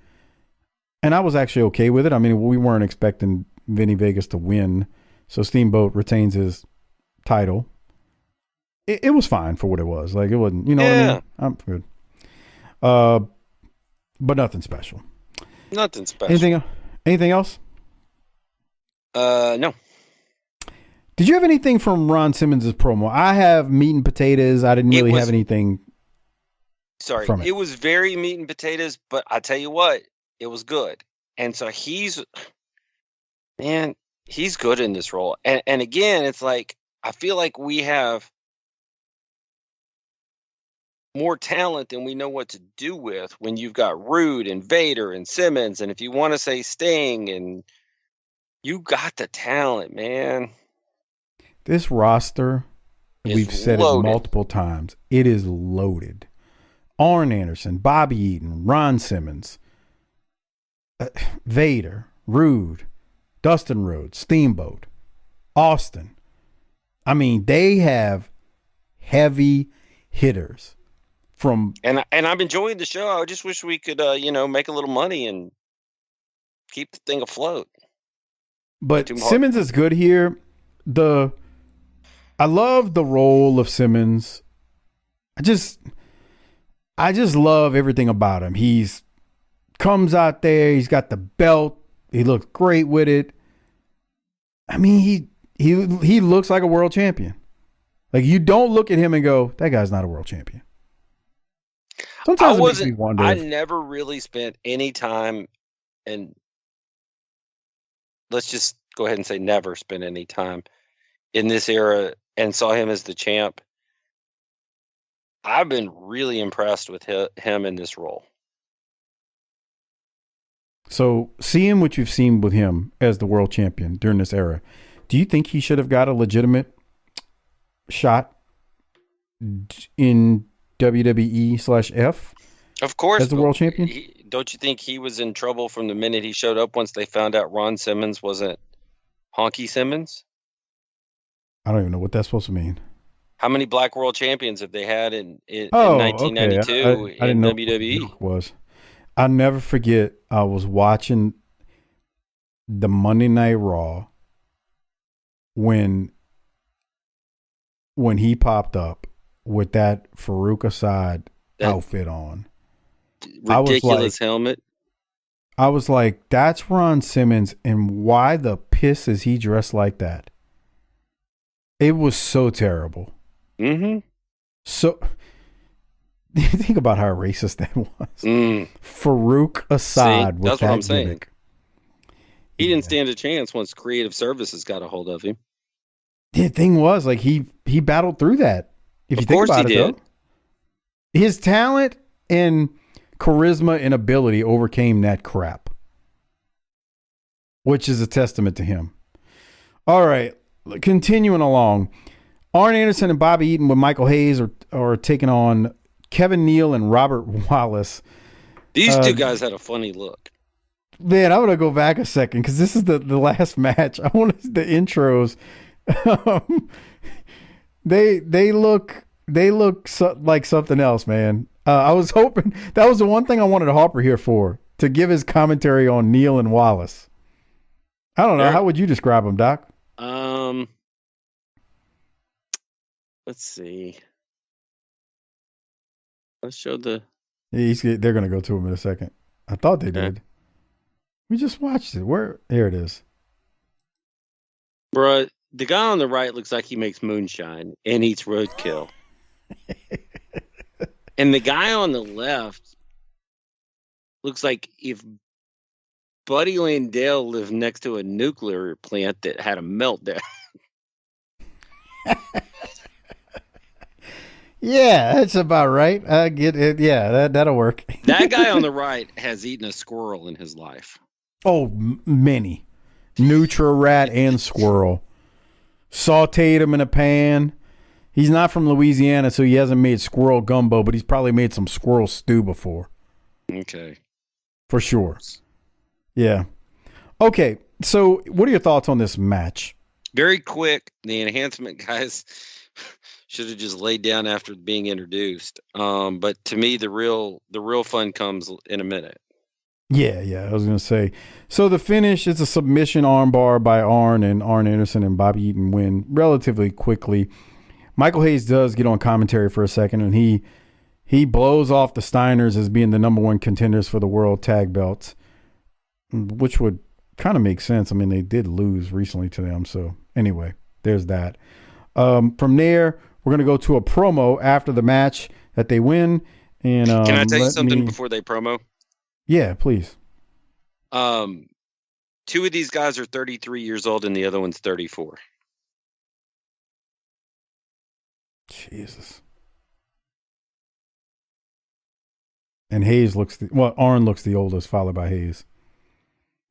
S5: and I was actually okay with it. I mean, we weren't expecting Vinny Vegas to win, so Steamboat retains his title. It was fine for what it was. Like, it wasn't, you know what I mean? I'm good. But nothing special.
S6: Nothing special.
S5: Anything else?
S6: No.
S5: Did you have anything from Ron Simmons' promo? I have meat and potatoes. I didn't really have anything.
S6: Sorry, it was very meat and potatoes, but I tell you what, it was good. And so he's good in this role. And again, it's like, I feel like we have more talent than we know what to do with when you've got Rude and Vader and Simmons. And if you want to say Sting, and you got the talent, man.
S5: This roster, we've said it multiple times, it is loaded. Arn Anderson, Bobby Eaton, Ron Simmons, Vader, Rude, Dustin Rhodes, Steamboat, Austin. I mean, they have heavy hitters.
S6: And I'm enjoying the show. I just wish we could, make a little money and keep the thing afloat.
S5: But Simmons is good here. I love the role of Simmons. I just love everything about him. He's comes out there. He's got the belt. He looks great with it. I mean, he looks like a world champion. Like, you don't look at him and go, that guy's not a world champion. Sometimes it makes me wonder.
S6: I never really spent any time, and let's just go ahead and say never spent any time in this era and saw him as the champ. I've been really impressed with him in this role.
S5: So, seeing what you've seen with him as the world champion during this era, do you think he should have got a legitimate shot in WWE/F?
S6: Of course.
S5: As the world champion?
S6: Don't you think he was in trouble from the minute he showed up once they found out Ron Simmons wasn't Honky Simmons?
S5: I don't even know what that's supposed to mean.
S6: How many black world champions have they had in 1992
S5: okay. I didn't know
S6: WWE?
S5: What was. I'll never forget, I was watching the Monday Night Raw when he popped up with that Farouk Assad outfit on.
S6: Ridiculous helmet.
S5: I was like, that's Ron Simmons, and why the piss is he dressed like that? It was so terrible.
S6: Mm-hmm.
S5: So, think about how racist that was. Farouk Assad with that gimmick.
S6: He didn't stand a chance once Creative Services got a hold of him.
S5: The thing was, like, he battled through that. If you think about it, though, his talent and charisma and ability overcame that crap, which is a testament to him. All right, continuing along. Arn Anderson and Bobby Eaton with Michael Hayes are taking on Kevin Neal and Robert Wallace.
S6: These two guys had a funny look.
S5: Man, I'm going to go back a second because this is the last match. I want the intros. They look like something else, man. I was hoping that was the one thing I wanted Harper here for, to give his commentary on Neal and Wallace. I don't know. How would you describe them, Doc?
S6: Let's see. Let's show the.
S5: They're going to go to him in a second. I thought they did. We just watched it. Here it is.
S6: Bruh, the guy on the right looks like he makes moonshine and eats roadkill. And the guy on the left looks like if Buddy Landale lived next to a nuclear plant that had a meltdown.
S5: Yeah, that's about right. I get it. Yeah, that'll work.
S6: That guy on the right has eaten a squirrel in his life.
S5: Oh, many. Nutra-Rat and squirrel. Sauteed him in a pan. He's not from Louisiana, so he hasn't made squirrel gumbo, but he's probably made some squirrel stew before.
S6: Okay.
S5: For sure. Yeah. Okay, so what are your thoughts on this match?
S6: Very quick. The enhancement guys should have just laid down after being introduced. But to me, the real fun comes in a minute.
S5: Yeah, I was going to say. So the finish is a submission armbar by Arn, and Arn Anderson and Bobby Eaton win relatively quickly. Michael Hayes does get on commentary for a second, and he blows off the Steiners as being the number one contenders for the world tag belts, which would kind of make sense. I mean, they did lose recently to them. So anyway, there's that. From there, we're going to go to a promo after the match that they win. And
S6: can I tell you something before they promo?
S5: Yeah, please.
S6: Two of these guys are 33 years old and the other one's 34.
S5: Jesus. And Hayes Arn looks the oldest, followed by Hayes.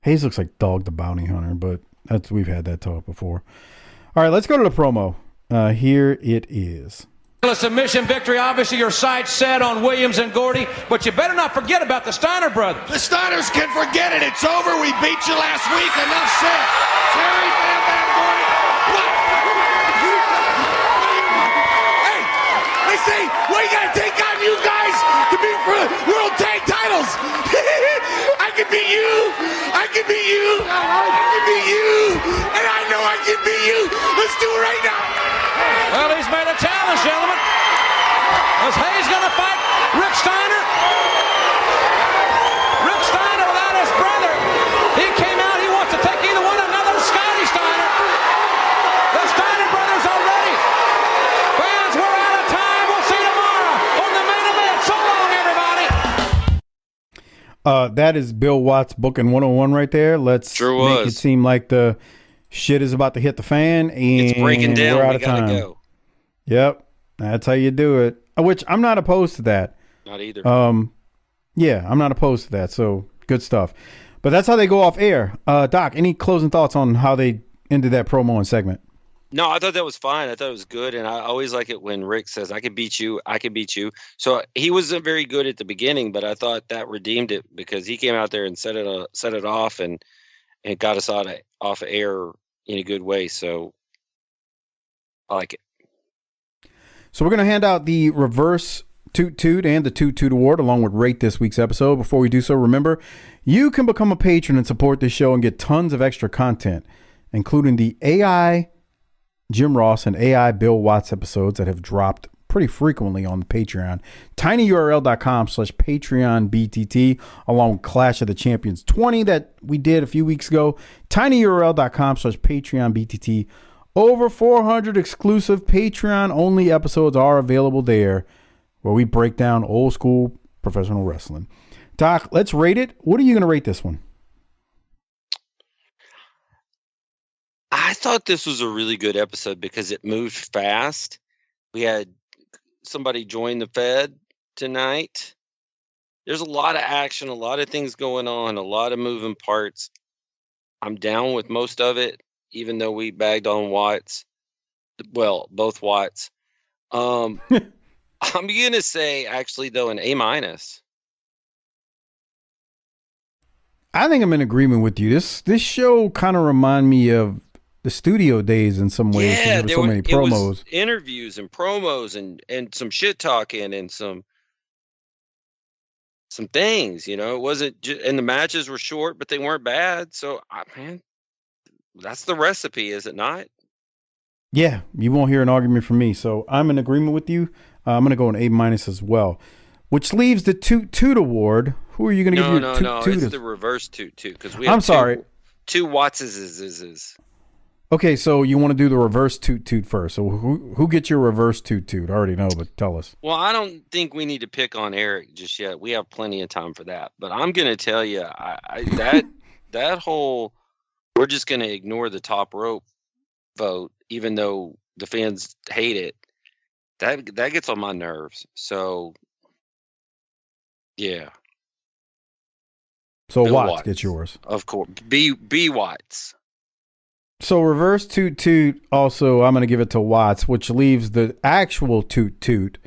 S5: Hayes looks like Dog the Bounty Hunter, but we've had that talk before. All right, let's go to the promo. Here it is.
S7: A submission victory. Obviously, your sights set on Williams and Gordy, but you better not forget about the Steiner brothers.
S8: The Steiners can forget it. It's over. We beat you last week. Enough said. Terry, Bam Bam Gordy. What? Hey, say, we got to take on you guys to be for world tag titles. I can beat you. I can beat you. I can beat you. And I know I can beat you. Let's do it right now.
S7: Well, he's made a challenge, gentlemen. Is Hayes going to fight Rick Steiner? Rick Steiner without his brother. He came out, he wants to take either one, another Scotty Steiner. The Steiner brothers are ready. Fans, we're out of time. We'll see you tomorrow on the main event. So long, everybody.
S5: That is Bill Watts booking 101 right there. Let's make it seem like the shit is about to hit the fan, and
S6: it's breaking down.
S5: We're out
S6: we
S5: of
S6: gotta
S5: time.
S6: Go.
S5: Yep, that's how you do it. Which I'm not opposed to that.
S6: Not either.
S5: Yeah, I'm not opposed to that. So good stuff. But that's how they go off air. Doc, any closing thoughts on how they ended that promo and segment?
S6: No, I thought that was fine. I thought it was good, and I always like it when Rick says, "I can beat you. I can beat you." So he wasn't very good at the beginning, but I thought that redeemed it because he came out there and set it off and got us off air in a good way. So I like it.
S5: So we're going to hand out the reverse Toot Toot and the Toot Toot Award along with rate this week's episode. Before we do so, remember, you can become a patron and support this show and get tons of extra content, including the AI Jim Ross and AI Bill Watts episodes that have dropped pretty frequently on the Patreon. tinyurl.com/PatreonBTT, along with Clash of the Champions 20 that we did a few weeks ago. tinyurl.com/PatreonBTT. Over 400 exclusive Patreon-only episodes are available there where we break down old school professional wrestling. Doc, let's rate it. What are you going to rate this one?
S6: I thought this was a really good episode because it moved fast. We had somebody join the Fed tonight. There's a lot of action, a lot of things going on, a lot of moving parts. I'm down with most of it, even though we bagged on Watts. Well, both Watts. I'm going to say, actually, though, an A-.
S5: I think I'm in agreement with you. This show kind of remind me of the studio days in some ways.
S6: Yeah,
S5: there were so many promos.
S6: It was interviews and promos and some shit talking and some things, It wasn't just, and the matches were short, but they weren't bad. So, man, that's the recipe, is it not?
S5: Yeah, you won't hear an argument from me. So I'm in agreement with you. I'm going to go an A- as well, which leaves the Toot Toot Award. Who are you going to give your Toot Toot?
S6: No, it's the reverse Toot Toot because we have two Wattses.
S5: Okay, so you want to do the reverse Toot Toot first. So who gets your reverse Toot Toot? I already know, but tell us.
S6: Well, I don't think we need to pick on Eric just yet. We have plenty of time for that. But I'm going to tell you, that whole we're just going to ignore the top rope vote, even though the fans hate it. That gets on my nerves. So, yeah.
S5: So Watts gets yours.
S6: Of course. B Watts.
S5: So reverse Toot Toot, also, I'm going to give it to Watts, which leaves the actual Toot Toot.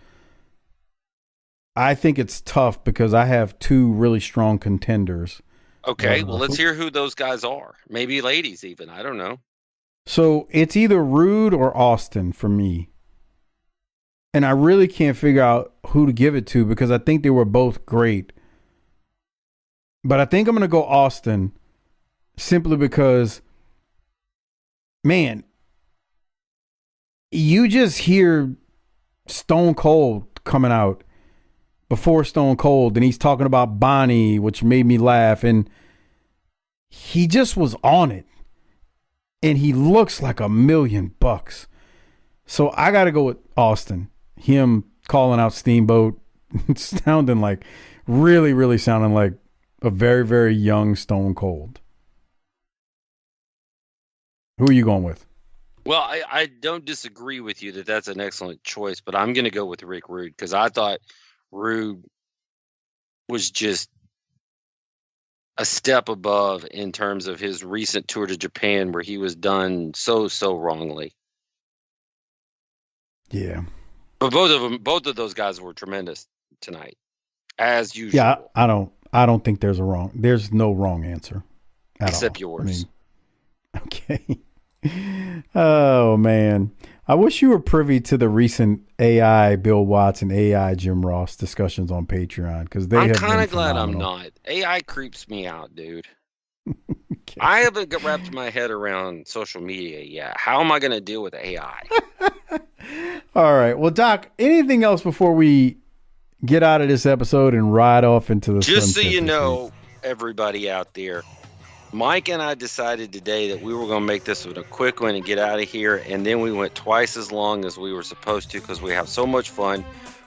S5: I think it's tough because I have two really strong contenders.
S6: Okay, well, let's hear who those guys are. Maybe ladies even. I don't know.
S5: So it's either Rude or Austin for me. And I really can't figure out who to give it to because I think they were both great. But I think I'm going to go Austin simply because, man, you just hear Stone Cold coming out before Stone Cold, and he's talking about Bonnie, which made me laugh, and he just was on it, and he looks like $1 million. So I got to go with Austin. Him calling out Steamboat, sounding like, really sounding like a very, very young Stone Cold. Who are you going with?
S6: Well, I don't disagree with you that that's an excellent choice, but I'm going to go with Rick Rude because I thought Rude was just a step above in terms of his recent tour to Japan where he was done so wrongly.
S5: Yeah.
S6: But both of those guys were tremendous tonight, as usual.
S5: Yeah, I don't think there's no wrong answer.
S6: Except yours.
S5: Okay. Oh, man. I wish you were privy to the recent AI Bill Watts and AI Jim Ross discussions on Patreon because I'm
S6: kind of glad I'm not. AI creeps me out, dude. Okay. I haven't wrapped my head around social media yet. How am I going to deal with AI?
S5: All right. Well, Doc, anything else before we get out of this episode and ride off into the
S6: Just so you know, everybody out there, Mike and I decided today that we were going to make this one a quick one and get out of here. And then we went twice as long as we were supposed to because we have so much fun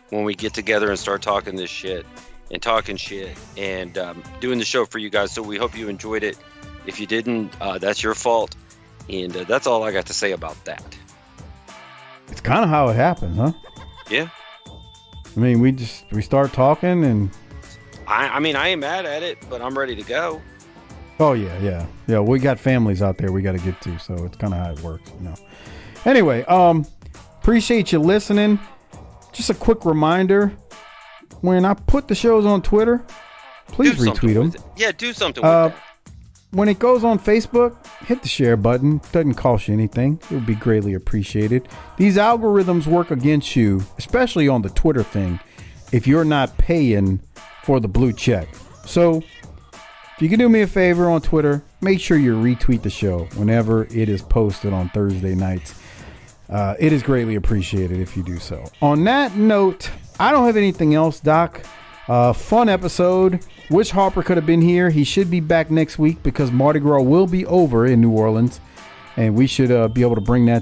S6: when we get together and start talking this shit and talking shit and doing the show for you guys. So we hope you enjoyed it. If you didn't, that's your fault. And that's all I got to say about that.
S5: It's kind of how it happens, huh?
S6: Yeah.
S5: I mean, we start talking and...
S6: I mean, I ain't mad at it, but I'm ready to go.
S5: Oh, yeah. We got families out there we got to get to, so it's kind of how it works, Anyway, appreciate you listening. Just a quick reminder, when I put the shows on Twitter, please retweet them.
S6: Yeah, do something with that.
S5: When it goes on Facebook, hit the share button. Doesn't cost you anything. It would be greatly appreciated. These algorithms work against you, especially on the Twitter thing, if you're not paying for the blue check. So if you can do me a favor on Twitter, make sure you retweet the show whenever it is posted on Thursday nights. It is greatly appreciated if you do so. On that note, I don't have anything else, Doc. Fun episode. Wish Harper could have been here. He should be back next week because Mardi Gras will be over in New Orleans, and we should be able to bring that to